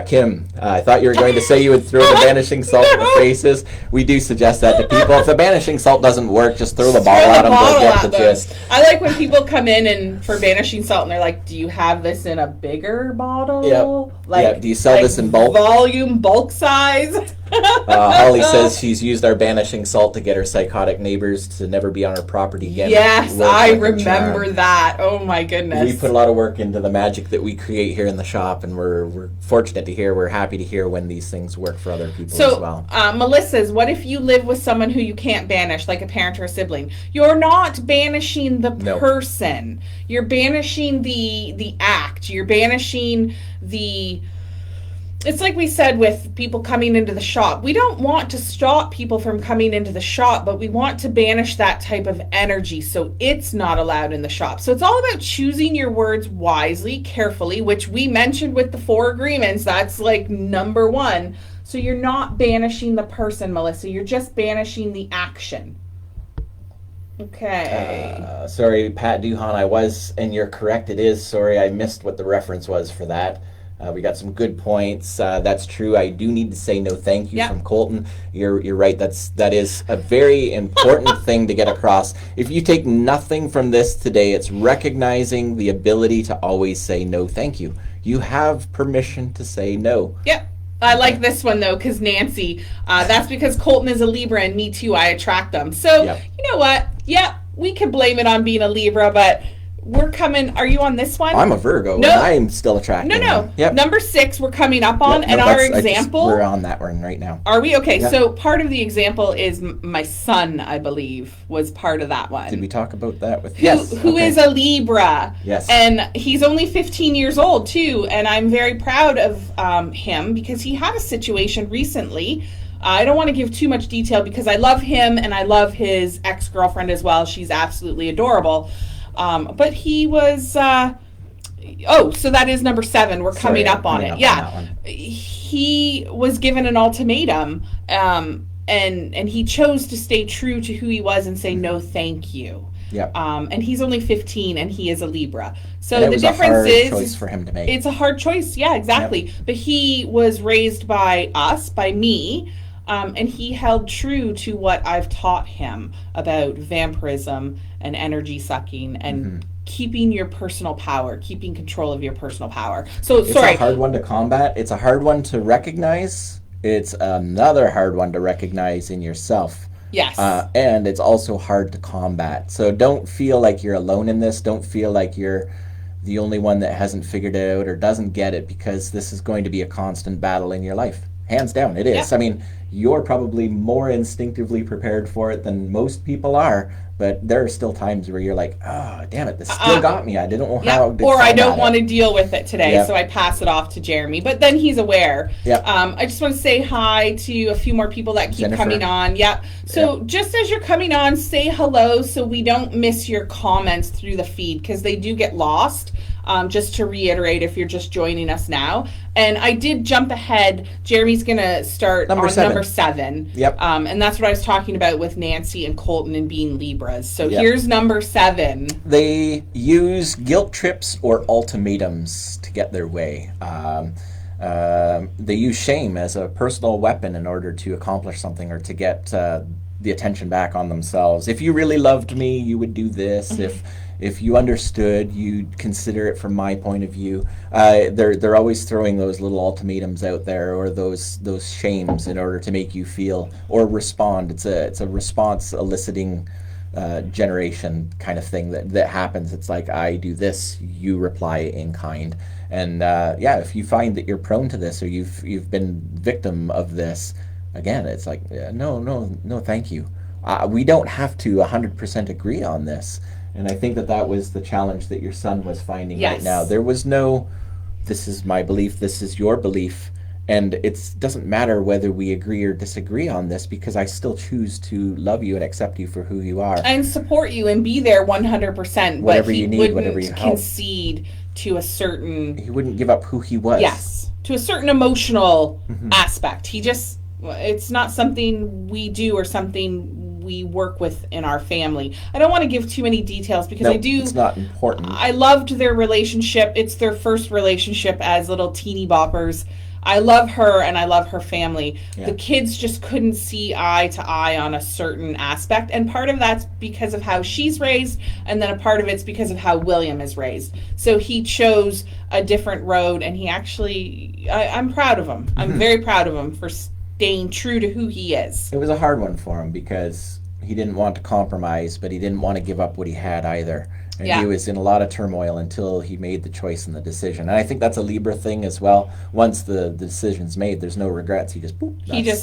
Kim, I thought you were going to say you would throw the banishing salt in the faces. We do suggest that to people. If the banishing salt doesn't work, just throw the bottle at them. They'll get the gist. I like when people come in and for banishing salt and they're like, do you have this in a bigger bottle? Yep. Like, do you sell this in bulk? Volume, bulk size? Holly says she's used our banishing salt to get her psychotic neighbors to never be on her property again. Yes, I remember that. Oh my goodness. We put a lot of work into the magic that we create here in the shop, and we're fortunate to hear, we're happy to hear when these things work for other people as well. Melissa's, what if you live with someone who you can't banish, like a parent or a sibling? You're not banishing the person. You're banishing the act. You're banishing the... It's like we said with people coming into the shop. We don't want to stop people from coming into the shop, but we want to banish that type of energy so it's not allowed in the shop. So it's all about choosing your words wisely, carefully, which we mentioned with the 4 agreements. That's like number 1. So you're not banishing the person, Melissa. You're just banishing the action. Okay. Sorry, Pat Duhan, and you're correct, it is. Sorry, I missed what the reference was for that. We got some good points. That's true. I do need to say no thank you from Colton. You're right. That is a very important thing to get across. If you take nothing from this today, it's recognizing the ability to always say no thank you. You have permission to say no. Yep. I like this one, though, because Nancy, that's because Colton is a Libra, and me too, I attract them. So, you know what? Yeah, we could blame it on being a Libra, but... We're coming. Are you on this one? I'm a Virgo, and I'm still attracting. No. Yep. Number 6, we're coming up on, and our example. We're on that one right now. Are we? Okay, so part of the example is my son, I believe, was part of that one. Did we talk about that with? Who is a Libra? Yes. And he's only 15 years old, too, and I'm very proud of him because he had a situation recently. I don't want to give too much detail because I love him, and I love his ex-girlfriend as well. She's absolutely adorable. But he was, so that is number 7. We're coming up on it. He was given an ultimatum, and he chose to stay true to who he was and say no thank you. Yep. And he's only 15 and he is a Libra. So the difference is, choice for him to make. It's a hard choice. Yeah, exactly. Yep. But he was raised by us, by me. And he held true to what I've taught him about vampirism and energy sucking and keeping your personal power, keeping control of your personal power. So, it's a hard one to combat. It's a hard one to recognize. It's another hard one to recognize in yourself. Yes. And it's also hard to combat. So don't feel like you're alone in this. Don't feel like you're the only one that hasn't figured it out or doesn't get it, because this is going to be a constant battle in your life. Hands down, it is. Yep. I mean, you're probably more instinctively prepared for it than most people are, but there are still times where you're like, oh, damn it, this still got me. I didn't know how to or I don't want to deal with it today, so I pass it off to Jeremy. But then he's aware. Yep. I just want to say hi to a few more people that keep coming on. Yeah. So just as you're coming on, say hello so we don't miss your comments through the feed, because they do get lost. Just to reiterate, if you're just joining us now. And I did jump ahead. Jeremy's going to start on number 7. Yep. And that's what I was talking about with Nancy and Colton and being Libras. So here's number 7. They use guilt trips or ultimatums to get their way. They use shame as a personal weapon in order to accomplish something or to get the the attention back on themselves. If you really loved me, you would do this. If you understood, you'd consider it from my point of view. They're always throwing those little ultimatums out there, or those shames in order to make you feel or respond. It's a response eliciting generation kind of thing that happens. It's like, I do this, you reply in kind. And if you find that you're prone to this, or you've been victim of this, again, it's like, no, thank you. We don't have to 100% agree on this. And I think that was the challenge that your son was finding right now. There was no, this is my belief, this is your belief, and it doesn't matter whether we agree or disagree on this, because I still choose to love you and accept you for who you are. And support you and be there 100%. Whatever but he you need, wouldn't whatever you help. concede to a certain... He wouldn't give up who he was. Yes, to a certain emotional aspect. He just... It's not something we do or something we work with in our family. I don't want to give too many details because it's not important. I loved their relationship. It's their first relationship as little teeny boppers. I love her and I love her family. The kids just couldn't see eye to eye on a certain aspect, and part of that's because of how she's raised, and then a part of it's because of how William is raised. So he chose a different road, and he actually, I'm proud of him. I'm very proud of him for staying true to who he is. It was a hard one for him because he didn't want to compromise, but he didn't want to give up what he had either. And he was in a lot of turmoil until he made the choice and the decision. And I think that's a Libra thing as well. Once the decision's made, there's no regrets. He just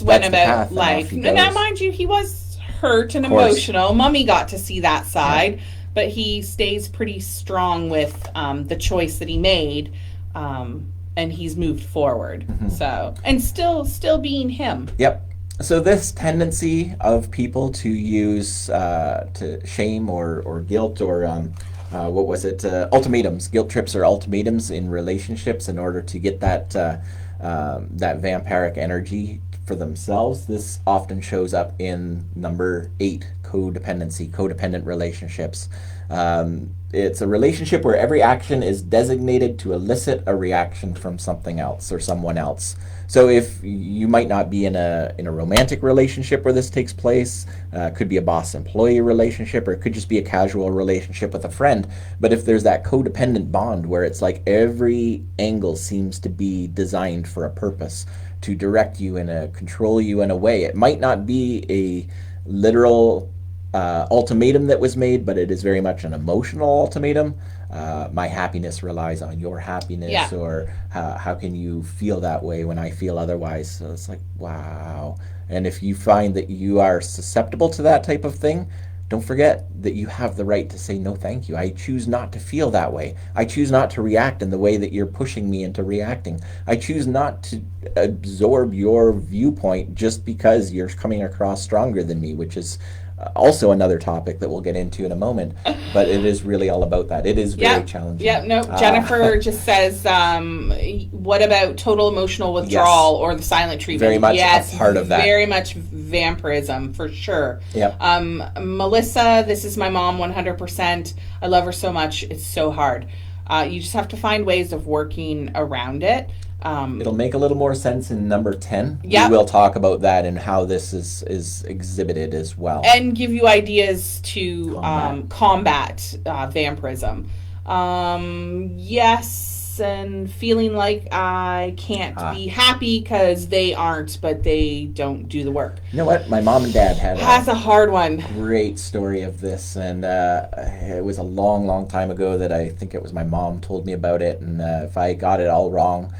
went about life. Now, mind you, he was hurt and emotional. Mommy got to see that side, but he stays pretty strong with the choice that he made. And he's moved forward. So, and still being him. Yep. So this tendency of people to use to shame or guilt or ultimatums, guilt trips or ultimatums in relationships in order to get that vampiric energy for themselves. This often shows up in number 8, codependent relationships. It's a relationship where every action is designated to elicit a reaction from something else or someone else. So if you might not be in a romantic relationship where this takes place, could be a boss-employee relationship, or it could just be a casual relationship with a friend. But if there's that codependent bond where it's like every angle seems to be designed for a purpose, to direct you control you in a way, it might not be a literal ultimatum that was made, but it is very much an emotional ultimatum. My happiness relies on your happiness, or how can you feel that way when I feel otherwise? So it's like, wow. And if you find that you are susceptible to that type of thing, don't forget that you have the right to say, no, thank you. I choose not to feel that way. I choose not to react in the way that you're pushing me into reacting. I choose not to absorb your viewpoint just because you're coming across stronger than me, which is also another topic that we'll get into in a moment, but it is really all about that. It is very challenging. Jennifer just says, what about total emotional withdrawal or the silent treatment? Very much a part of that. Very much vampirism, for sure. Yep. Melissa, this is my mom 100%. I love her so much. It's so hard. You just have to find ways of working around it. It'll make a little more sense in number 10. We will talk about that and how this is exhibited as well. And give you ideas to combat vampirism. Yes, and feeling like I can't be happy because they aren't, but they don't do the work. You know what? My mom and dad That's a hard one. Great story of this, and it was a long, long time ago that I think it was my mom told me about it, and if I got it all wrong,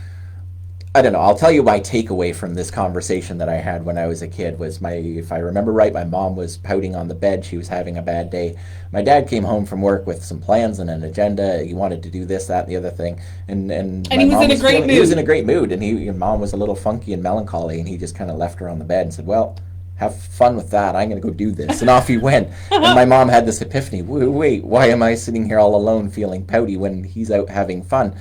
I don't know. I'll tell you my takeaway from this conversation that I had when I was a kid was if I remember right, my mom was pouting on the bed. She was having a bad day. My dad came home from work with some plans and an agenda. He wanted to do this, that, and the other thing. And he was in a great mood. He was in a great mood, and mom was a little funky and melancholy, and he just kind of left her on the bed and said, well, have fun with that. I'm going to go do this. And off he went. And my mom had this epiphany. Wait, why am I sitting here all alone feeling pouty when he's out having fun?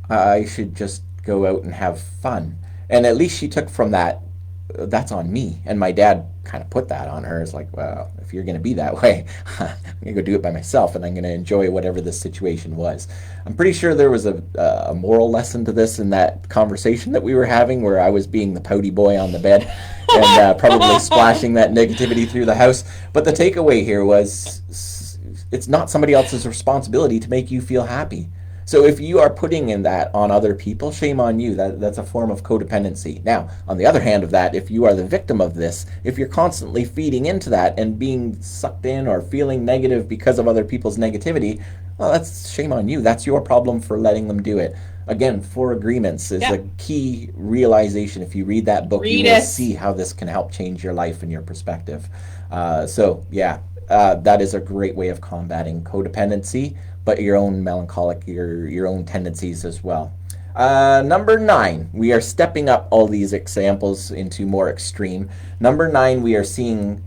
I should just go out and have fun. And at least she took from that that's on me. And my dad kind of put that on her. It's like, well, if you're going to be that way, I'm going to go do it by myself, and I'm going to enjoy whatever this situation was. I'm pretty sure there was a moral lesson to this in that conversation that we were having, where I was being the pouty boy on the bed and probably splashing that negativity through the house. But the takeaway here was, it's not somebody else's responsibility to make you feel happy. So if you are putting in that on other people, shame on you. That's a form of codependency. Now, on the other hand of that, if you are the victim of this, if you're constantly feeding into that and being sucked in or feeling negative because of other people's negativity, well, that's shame on you. That's your problem for letting them do it. Again, 4 agreements is a key realization. If you read that book, you will see how this can help change your life and your perspective. That is a great way of combating codependency, but your own melancholic, your own tendencies as well. Number 9, we are stepping up all these examples into more extreme. Number 9, we are seeing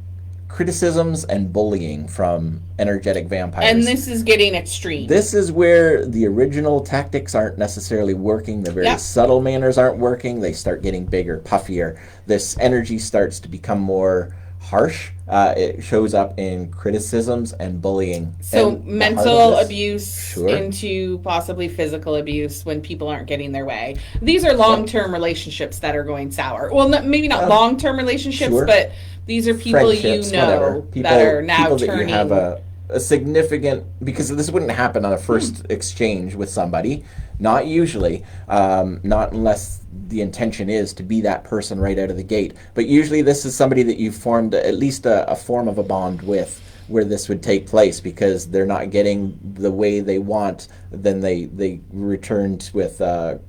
criticisms and bullying from energetic vampires. And this is getting extreme. This is where the original tactics aren't necessarily working. The very subtle manners aren't working. They start getting bigger, puffier. This energy starts to become more harsh. It shows up in criticisms and bullying. So mental abuse into possibly physical abuse when people aren't getting their way. These are long-term relationships that are going sour. Well, maybe not long-term relationships, but these are people that are now turning. That you have a significant, because this wouldn't happen on a first exchange with somebody. Not usually, not unless the intention is to be that person right out of the gate. But usually this is somebody that you've formed at least a form of a bond with, where this would take place, because they're not getting the way they want. Then they return with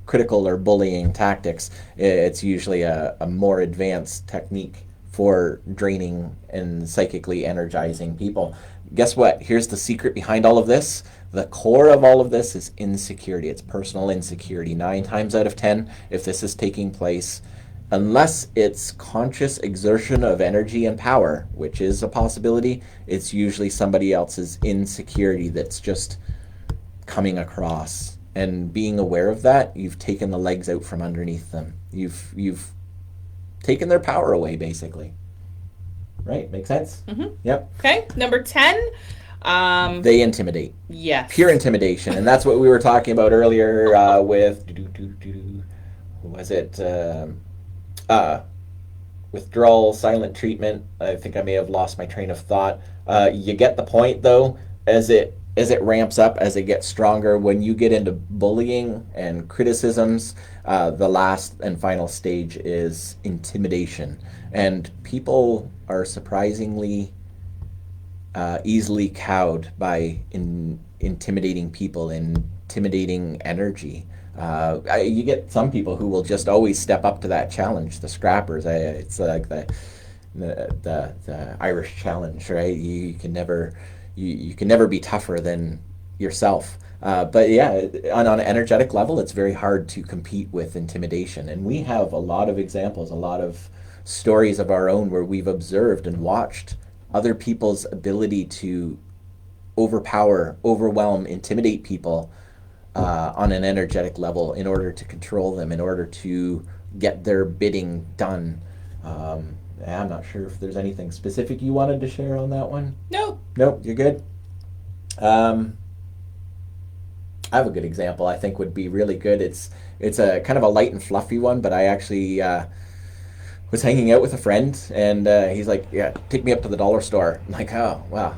critical or bullying tactics. It's usually a more advanced technique for draining and psychically energizing people. Guess what? Here's the secret behind all of this. The core of all of this is insecurity. It's personal insecurity. 9 times out of 10, if this is taking place, unless it's conscious exertion of energy and power, which is a possibility, it's usually somebody else's insecurity that's just coming across. And being aware of that, you've taken the legs out from underneath them. You've taken their power away, basically. Right? Make sense? Mm-hmm. Yep. Okay. Number 10. They intimidate. Yes. Pure intimidation. And that's what we were talking about earlier with, who was it? Withdrawal, silent treatment. I think I may have lost my train of thought. You get the point, though, as it ramps up, as it gets stronger. When you get into bullying and criticisms, the last and final stage is intimidation. And people are surprisingly easily cowed by intimidating people, intimidating energy. You get some people who will just always step up to that challenge, the scrappers. It's like the Irish challenge, right? You can never be tougher than yourself. But yeah, on an energetic level, it's very hard to compete with intimidation. And we have a lot of examples, a lot of stories of our own where we've observed and watched other people's ability to overpower, overwhelm, intimidate people on an energetic level in order to control them, in order to get their bidding done. I'm not sure if there's anything specific you wanted to share on that one. Nope, you're good. I have a good example I think would be really good. It's a kind of a light and fluffy one, but I actually was hanging out with a friend, and he's like, yeah, take me up to the dollar store. I'm like, oh, wow.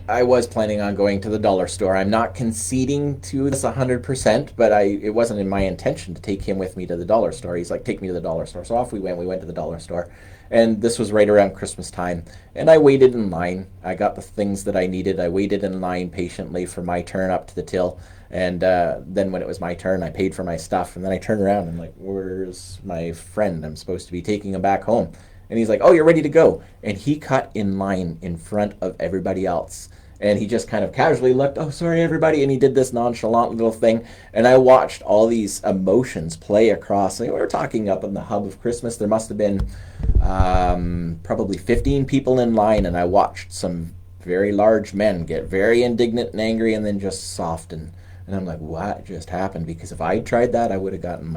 I was planning on going to the dollar store. I'm not conceding to this 100%, but it wasn't in my intention to take him with me to the dollar store. He's like, take me to the dollar store. So off we went. We went to the dollar store. And this was right around Christmas time. And I waited in line. I got the things that I needed. I waited in line patiently for my turn up to the till. And then when it was my turn, I paid for my stuff. And then I turned around and I'm like, where's my friend? I'm supposed to be taking him back home. And he's like, oh, you're ready to go. And he cut in line in front of everybody else. And he just kind of casually looked, oh, sorry, everybody. And he did this nonchalant little thing. And I watched all these emotions play across. We were talking up in the hub of Christmas. There must have been probably 15 people in line. And I watched some very large men get very indignant and angry and then just soften. And I'm like, what just happened? Because if I tried that, I would have gotten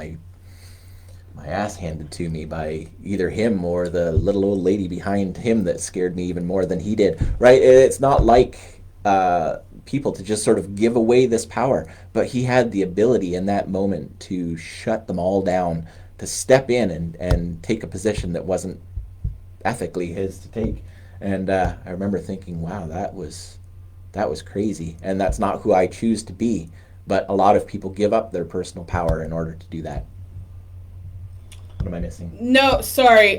my ass handed to me by either him or the little old lady behind him that scared me even more than he did, right? It's not like people to just sort of give away this power, but he had the ability in that moment to shut them all down, to step in and take a position that wasn't ethically his to take. And I remember thinking, wow, that was crazy, and that's not who I choose to be. But a lot of people give up their personal power in order to do that. What am I missing? No, sorry.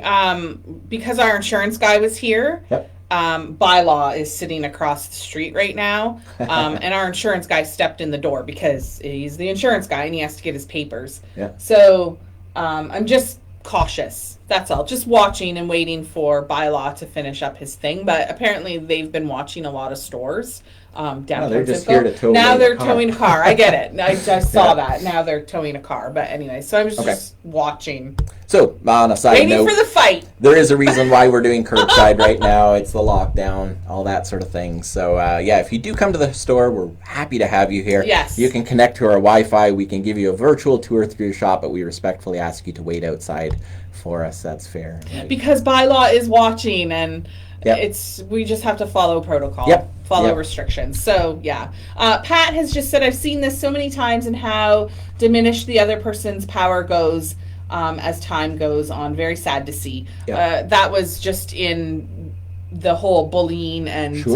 Because our insurance guy was here. Yep. Bylaw is sitting across the street right now, and our insurance guy stepped in the door because he's the insurance guy and he has to get his papers. Yeah. So I'm just cautious. That's all. Just watching and waiting for Bylaw to finish up his thing. But apparently they've been watching a lot of stores downtown. They're just here to tow. Now they're towing a car. I get it. I saw that. Now they're towing a car. But anyway, so I'm just watching. So on a side note, waiting for the fight. There is a reason why we're doing curbside right now. It's the lockdown, all that sort of thing. So yeah, if you do come to the store, we're happy to have you here. Yes. You can connect to our Wi-Fi. We can give you a virtual tour through your shop, but we respectfully ask you to wait outside for us. That's fair. Right? Because Bylaw is watching, and Yep. we just have to follow protocol. Yep. Follow restrictions. So yeah, Pat has just said, I've seen this so many times and how diminished the other person's power goes as time goes on. Very sad to see. Yep. That was just in the whole bullying and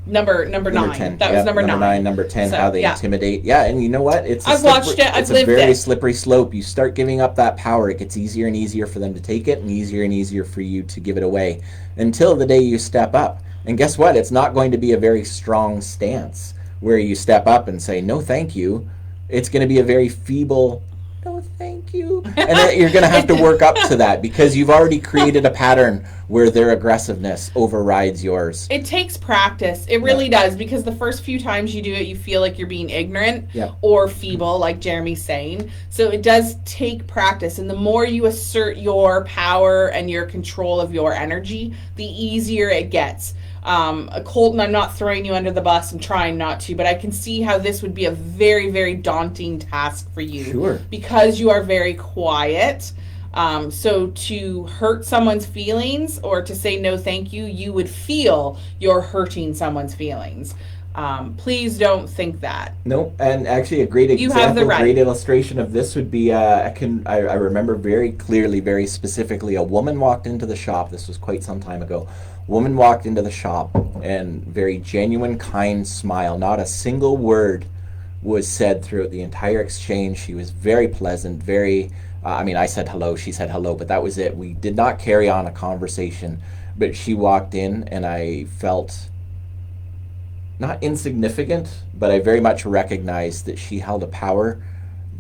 number 9. 10. That was number 9. Number 10, So, how they intimidate. Yeah, and you know what? I've watched it. I've lived a very it. slippery slope. You start giving up that power, it gets easier and easier for them to take it, and easier for you to give it away, until the day you step up. And guess what? It's not going to be a very strong stance where you step up and say, no, thank you. It's going to be a very feeble, no, thank you. And then you're going to have to work up to that because you've already created a pattern where their aggressiveness overrides yours. It takes practice. It really does, because the first few times you do it, you feel like you're being ignorant or feeble, like Jeremy's saying. So it does take practice. And the more you assert your power and your control of your energy, the easier it gets. Colton, I'm not throwing you under the bus. I'm trying not to, but I can see how this would be a very, very daunting task for you. Sure. Because you are very quiet. So to hurt someone's feelings or to say no thank you, you would feel you're hurting someone's feelings. Please don't think that. No, and actually a great example, great illustration of this would be, I remember very clearly, very specifically, a woman walked into the shop. This was quite some time ago. Woman walked into the shop and very genuine, kind smile. Not a single word was said throughout the entire exchange. She was very pleasant, very, I said hello, she said hello, but that was it. We did not carry on a conversation, but she walked in and I felt not insignificant, but I very much recognized that she held a power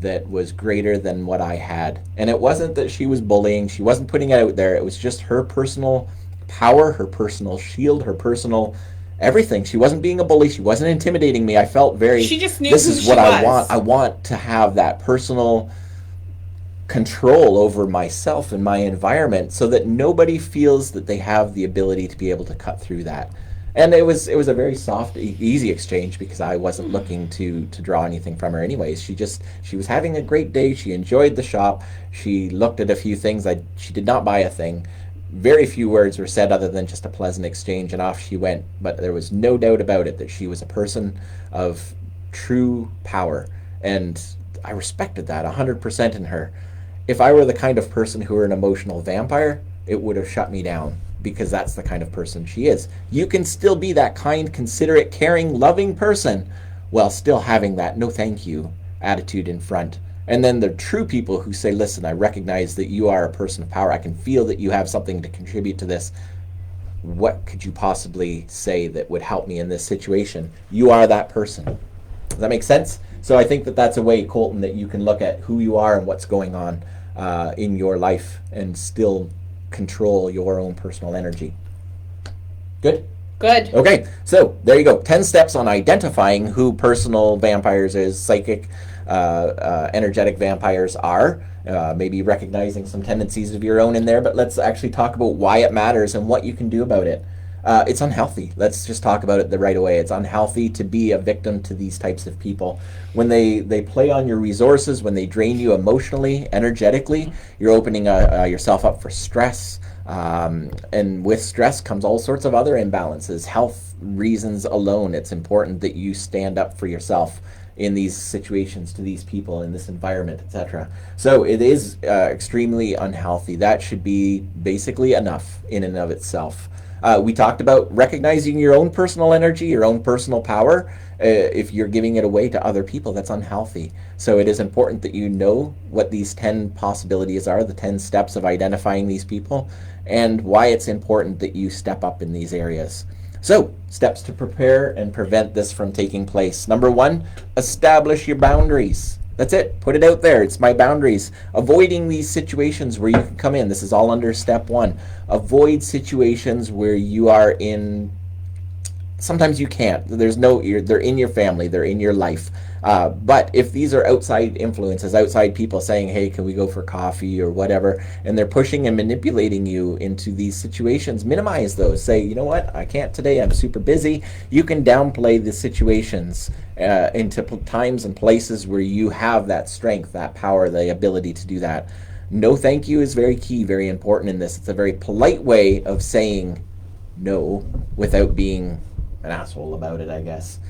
that was greater than what I had. And it wasn't that she was bullying, she wasn't putting it out there, it was just her personal power, her personal shield, her personal everything. She wasn't being a bully, she wasn't intimidating me. I felt very, she just knew this who is she what was. I want. I want to have that personal control over myself and my environment so that nobody feels that they have the ability to be able to cut through that. And it was a very soft, easy exchange because I wasn't looking to draw anything from her anyways. She was having a great day. She enjoyed the shop. She looked at a few things. She did not buy a thing. Very few words were said other than just a pleasant exchange, and off she went. But there was no doubt about it that she was a person of true power, and I respected that 100% in her. If I were the kind of person who were an emotional vampire, it would have shut me down, because that's the kind of person she is. You can still be that kind, considerate, caring, loving person while still having that no thank you attitude in front. And then the true people who say, listen, I recognize that you are a person of power. I can feel that you have something to contribute to this. What could you possibly say that would help me in this situation? You are that person. Does that make sense? So I think that that's a way, Colton, that you can look at who you are and what's going on in your life and still control your own personal energy. Good? Good. Okay, so there you go. 10 steps on identifying who personal vampires is, psychic, energetic vampires are. Maybe recognizing some tendencies of your own in there, but let's actually talk about why it matters and what you can do about it. It's unhealthy. Let's just talk about it the right away. It's unhealthy to be a victim to these types of people. When they play on your resources, when they drain you emotionally, energetically, you're opening yourself up for stress. And with stress comes all sorts of other imbalances. Health reasons alone, it's important that you stand up for yourself in these situations, to these people, in this environment, etc. So it is extremely unhealthy. That should be basically enough in and of itself. We talked about recognizing your own personal energy, your own personal power. If you're giving it away to other people, that's unhealthy. So it is important that you know what these 10 possibilities are, the 10 steps of identifying these people, and why it's important that you step up in these areas. So, steps to prepare and prevent this from taking place. Number 1, establish your boundaries. That's it. Put it out there. It's my boundaries. Avoiding these situations where you can come in. This is all under step 1. Avoid situations where you are in. Sometimes you can't. They're in your family. They're in your life. But if these are outside influences, outside people saying, hey, can we go for coffee or whatever, and they're pushing and manipulating you into these situations, minimize those. Say, you know what, I can't today, I'm super busy. You can downplay the situations into times and places where you have that strength, that power, the ability to do that. No thank you is very key, very important in this. It's a very polite way of saying no without being an asshole about it, I guess.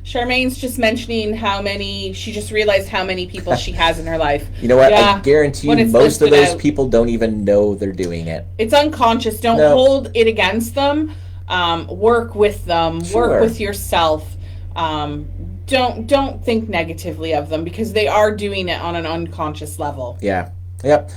Charmaine's just mentioning she just realized how many people she has in her life. You know what? Yeah. I guarantee you most of those people don't even know they're doing it. It's unconscious. Don't hold it against them. Work with them. Sure. Work with yourself. Don't think negatively of them because they are doing it on an unconscious level. Yeah. Yep.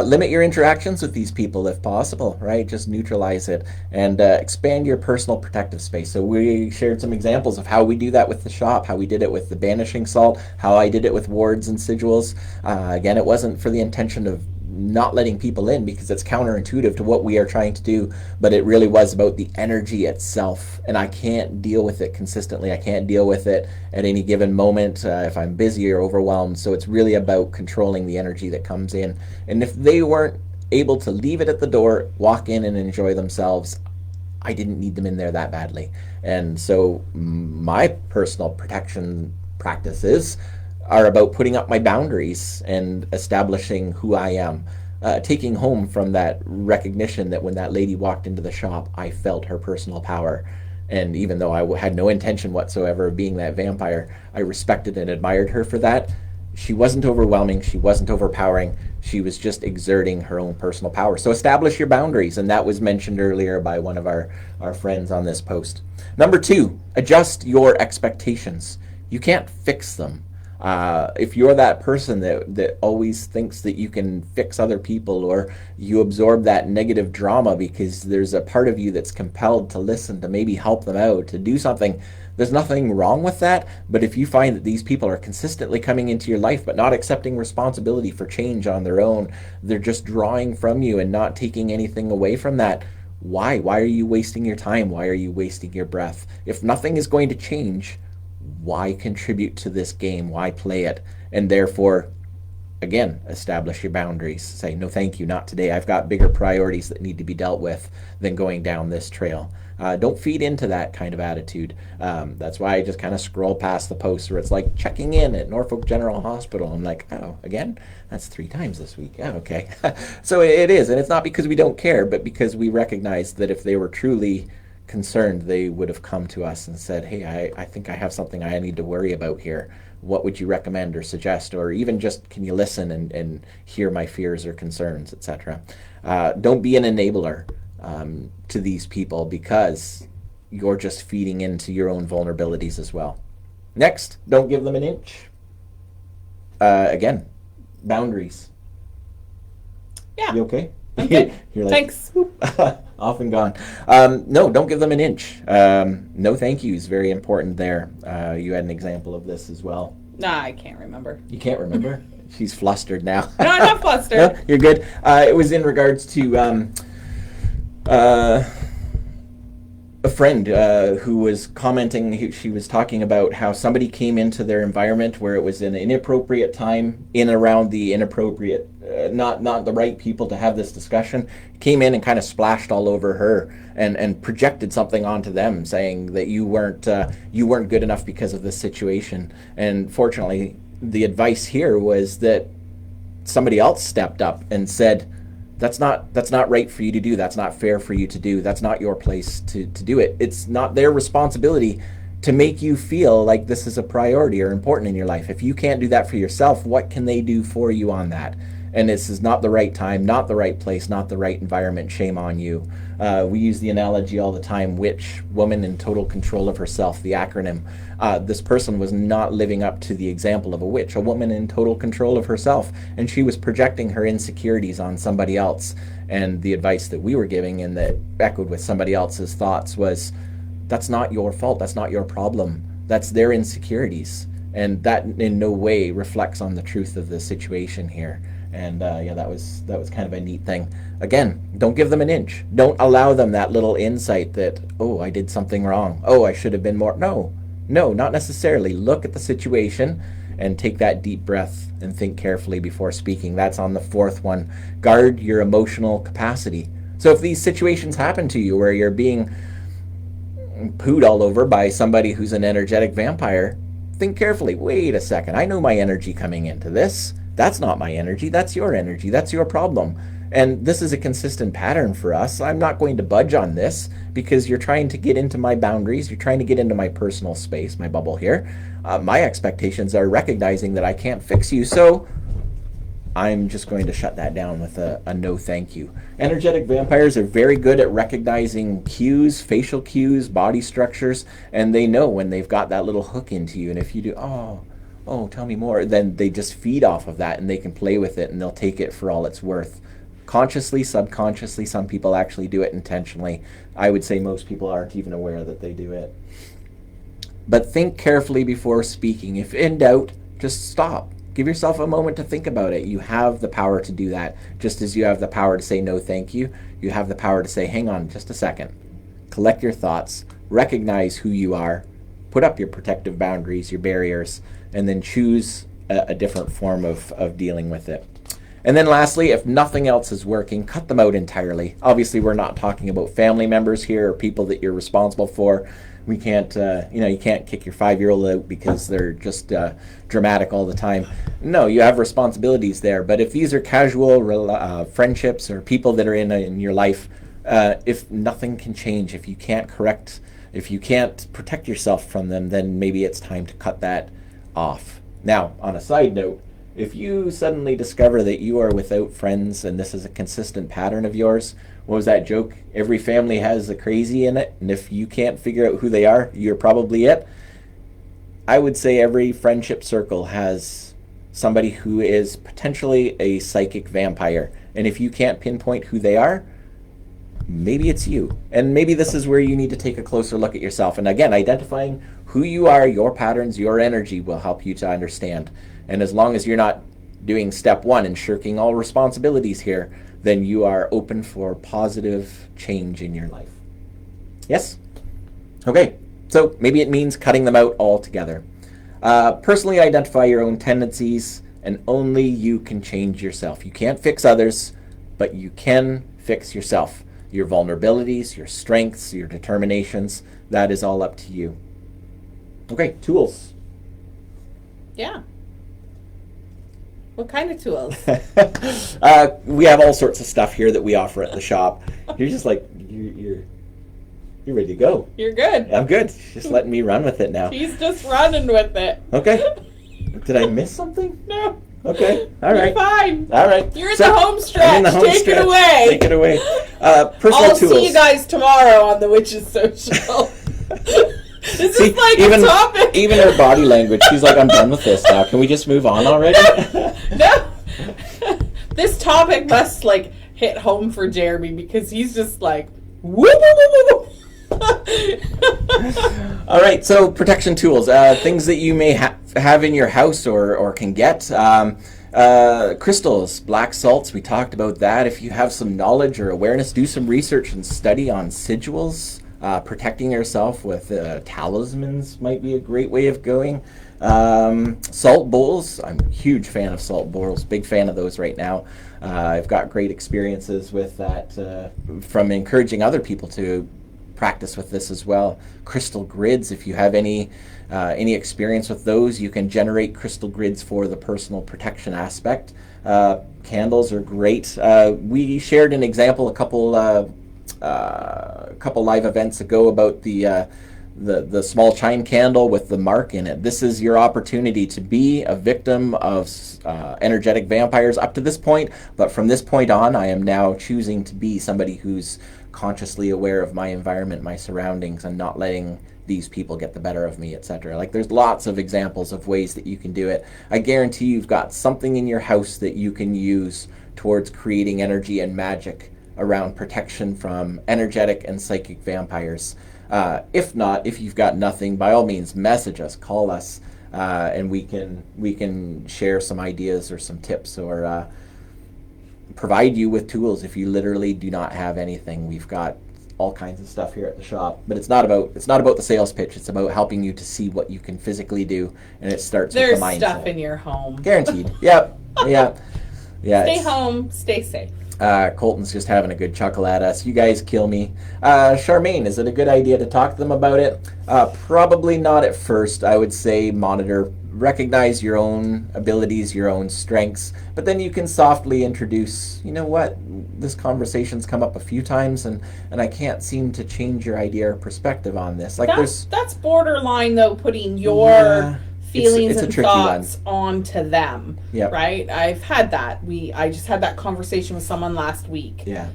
Limit your interactions with these people if possible, right? Just neutralize it and expand your personal protective space. So we shared some examples of how we do that with the shop, how we did it with the banishing salt, how I did it with wards and sigils. Again, it wasn't for the intention of not letting people in because it's counterintuitive to what we are trying to do, but it really was about the energy itself, and I can't deal with it consistently. I can't deal with it at any given moment if I'm busy or overwhelmed. So it's really about controlling the energy that comes in, and if they weren't able to leave it at the door, walk in and enjoy themselves, I didn't need them in there that badly. And so my personal protection practices are about putting up my boundaries and establishing who I am. Taking home from that recognition that when that lady walked into the shop, I felt her personal power. And even though I had no intention whatsoever of being that vampire, I respected and admired her for that. She wasn't overwhelming. She wasn't overpowering. She was just exerting her own personal power. So establish your boundaries. And that was mentioned earlier by one of our friends on this post. Number 2, adjust your expectations. You can't fix them. If you're that person that always thinks that you can fix other people, or you absorb that negative drama because there's a part of you that's compelled to listen, to maybe help them out, to do something, there's nothing wrong with that. But if you find that these people are consistently coming into your life but not accepting responsibility for change on their own, they're just drawing from you and not taking anything away from that, why? Why are you wasting your time? Why are you wasting your breath? If nothing is going to change, why contribute to this game? Why play it? And therefore, again, establish your boundaries. Say, no thank you, not today. I've got bigger priorities that need to be dealt with than going down this trail. Don't feed into that kind of attitude. That's why I just kind of scroll past the posts where it's like checking in at Norfolk General Hospital. I'm like, oh, again? That's 3 times this week. Oh, okay. So it is. And it's not because we don't care, but because we recognize that if they were truly concerned, they would have come to us and said, hey, I think I have something I need to worry about here. What would you recommend or suggest? Or even just, can you listen and hear my fears or concerns, etc. Don't be an enabler to these people, because you're just feeding into your own vulnerabilities as well. Next, don't give them an inch. Again, boundaries. Yeah. You okay? Okay. You're like, thanks. Off and gone. No, don't give them an inch. No thank you is very important there. You had an example of this as well. Nah, I can't remember. You can't remember? She's flustered now. No, I'm not flustered. No, you're good. It was in regards to friend who was commenting. She was talking about how somebody came into their environment where it was an inappropriate time, in and around the inappropriate, not the right people to have this discussion. Came in and kind of splashed all over her and projected something onto them, saying that you weren't good enough because of this situation. And fortunately, the advice here was that somebody else stepped up and said, that's not right for you to do. That's not fair for you to do. That's not your place to do it. It's not their responsibility to make you feel like this is a priority or important in your life. If you can't do that for yourself, what can they do for you on that? And this is not the right time, not the right place, not the right environment. Shame on you. We use the analogy all the time, witch, woman in total control of herself, the acronym. This person was not living up to the example of a witch, a woman in total control of herself, and she was projecting her insecurities on somebody else. And the advice that we were giving, and that echoed with somebody else's thoughts, was, that's not your fault, that's not your problem, that's their insecurities. And that in no way reflects on the truth of the situation here. And that was kind of a neat thing. Again, don't give them an inch. Don't allow them that little insight that, oh, I did something wrong. Oh, I should have been more. No, not necessarily. Look at the situation and take that deep breath and think carefully before speaking. That's on the fourth one. Guard your emotional capacity. So if these situations happen to you where you're being pooed all over by somebody who's an energetic vampire, think carefully. Wait a second. I know my energy coming into this. That's not my energy. That's your energy. That's your problem. And this is a consistent pattern for us. I'm not going to budge on this because you're trying to get into my boundaries. You're trying to get into my personal space, my bubble here. My expectations are recognizing that I can't fix you. So I'm just going to shut that down with a no thank you. Energetic vampires are very good at recognizing cues, facial cues, body structures, and they know when they've got that little hook into you. And if you do, oh, tell me more, then they just feed off of that and they can play with it and they'll take it for all it's worth. Consciously, subconsciously, some people actually do it intentionally. I would say most people aren't even aware that they do it. But think carefully before speaking. If in doubt, just stop. Give yourself a moment to think about it. You have the power to do that. Just as you have the power to say no thank you, you have the power to say, hang on just a second. Collect your thoughts. Recognize who you are. Put up your protective boundaries, your barriers, and then choose a different form of dealing with it. And then lastly, if nothing else is working, cut them out entirely. Obviously, we're not talking about family members here or people that you're responsible for. We can't, you can't kick your 5-year-old out because they're just dramatic all the time. No, you have responsibilities there. But if these are casual friendships or people that are in your life, if nothing can change, if you can't protect yourself from them, then maybe it's time to cut that off. Now, on a side note, if you suddenly discover that you are without friends and this is a consistent pattern of yours, what was that joke? Every family has a crazy in it, and if you can't figure out who they are, you're probably it. I would say every friendship circle has somebody who is potentially a psychic vampire, and if you can't pinpoint who they are, maybe it's you. And maybe this is where you need to take a closer look at yourself. And again, identifying who you are, your patterns, your energy will help you to understand. And as long as you're not doing step one and shirking all responsibilities here, then you are open for positive change in your life. Yes? Okay, so maybe it means cutting them out altogether. Personally identify your own tendencies, and only you can change yourself. You can't fix others, but you can fix yourself. Your vulnerabilities, your strengths, your determinations, that is all up to you. Okay, tools. Yeah. What kind of tools? We have all sorts of stuff here that we offer at the shop. You're just like, you're ready to go. You're good. I'm good. Just letting me run with it now. He's just running with it. Okay. Did I miss something? No. Okay. All right. You're fine. All right. You're in the home stretch. I'm in the home Take stretch. it away. Take it away. Personal I'll tools. see you guys tomorrow on the Witches Social. This is like even, a topic. Even her body language, she's like, I'm done with this now. Can we just move on already? No. This topic must hit home for Jeremy because he's just like, woo woo woo woo. All right, so protection tools, things that you may have in your house or can get. Crystals, black salts, we talked about that. If you have some knowledge or awareness, do some research and study on sigils. Protecting yourself with talismans might be a great way of going. Salt bowls, I'm a huge fan of salt bowls, big fan of those right now. I've got great experiences with that from encouraging other people to practice with this as well. Crystal grids, if you have any experience with those, you can generate crystal grids for the personal protection aspect. Candles are great. We shared an example a couple live events ago about the small chime candle with the mark in it. This is your opportunity to be a victim of energetic vampires up to this point, but from this point on, I am now choosing to be somebody who's consciously aware of my environment, my surroundings, and not letting these people get the better of me, etc. Like, there's lots of examples of ways that you can do it. I guarantee you've got something in your house that you can use towards creating energy and magic around protection from energetic and psychic vampires. If not, if you've got nothing, by all means, message us, call us, and we can share some ideas or some tips, or provide you with tools if you literally do not have anything. We've got all kinds of stuff here at the shop, but it's not about the sales pitch. It's about helping you to see what you can physically do, and it starts with the mindset. There's stuff in your home. Guaranteed. Yep. Yeah. Stay home. Stay safe. Colton's just having a good chuckle at us. You guys kill me. Charmaine, is it a good idea to talk to them about it? Probably not at first. I would say monitor, recognize your own abilities, your own strengths, but then you can softly introduce, you know what, this conversation's come up a few times, and I can't seem to change your idea or perspective on this. Like, that's borderline, though, putting your feelings it's and thoughts onto them. Yep. Right? I've had that. I just had that conversation with someone last week. Yeah.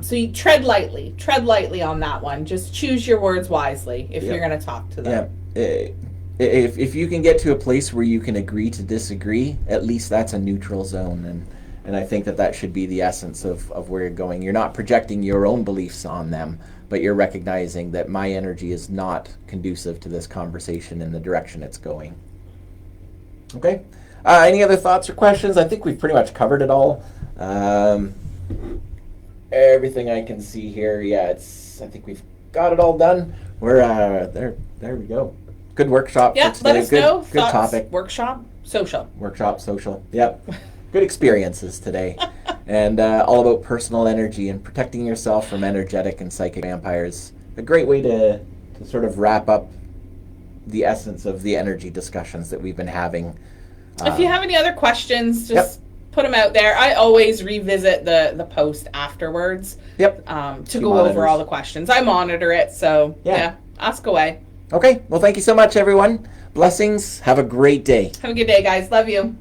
So you tread lightly on that one. Just choose your words wisely if you're going to talk to them. Yeah. If you can get to a place where you can agree to disagree, at least that's a neutral zone, and I think that should be the essence of where you're going. You're not projecting your own beliefs on them, but you're recognizing that my energy is not conducive to this conversation in the direction it's going. Okay. Any other thoughts or questions? I think we've pretty much covered it all. Everything I can see here, I think we've got it all done. We're there we go. Good workshop for today. Let us know. Good topic. Workshop social. Yep. Good experiences today. And all about personal energy and protecting yourself from energetic and psychic vampires. A great way to sort of wrap up the essence of the energy discussions that we've been having. If you have any other questions, just put them out there. I always revisit the post afterwards. Yep. To go over all the questions. I monitor it, so ask away. Okay. Well, thank you so much, everyone. Blessings. Have a great day. Have a good day, guys. Love you.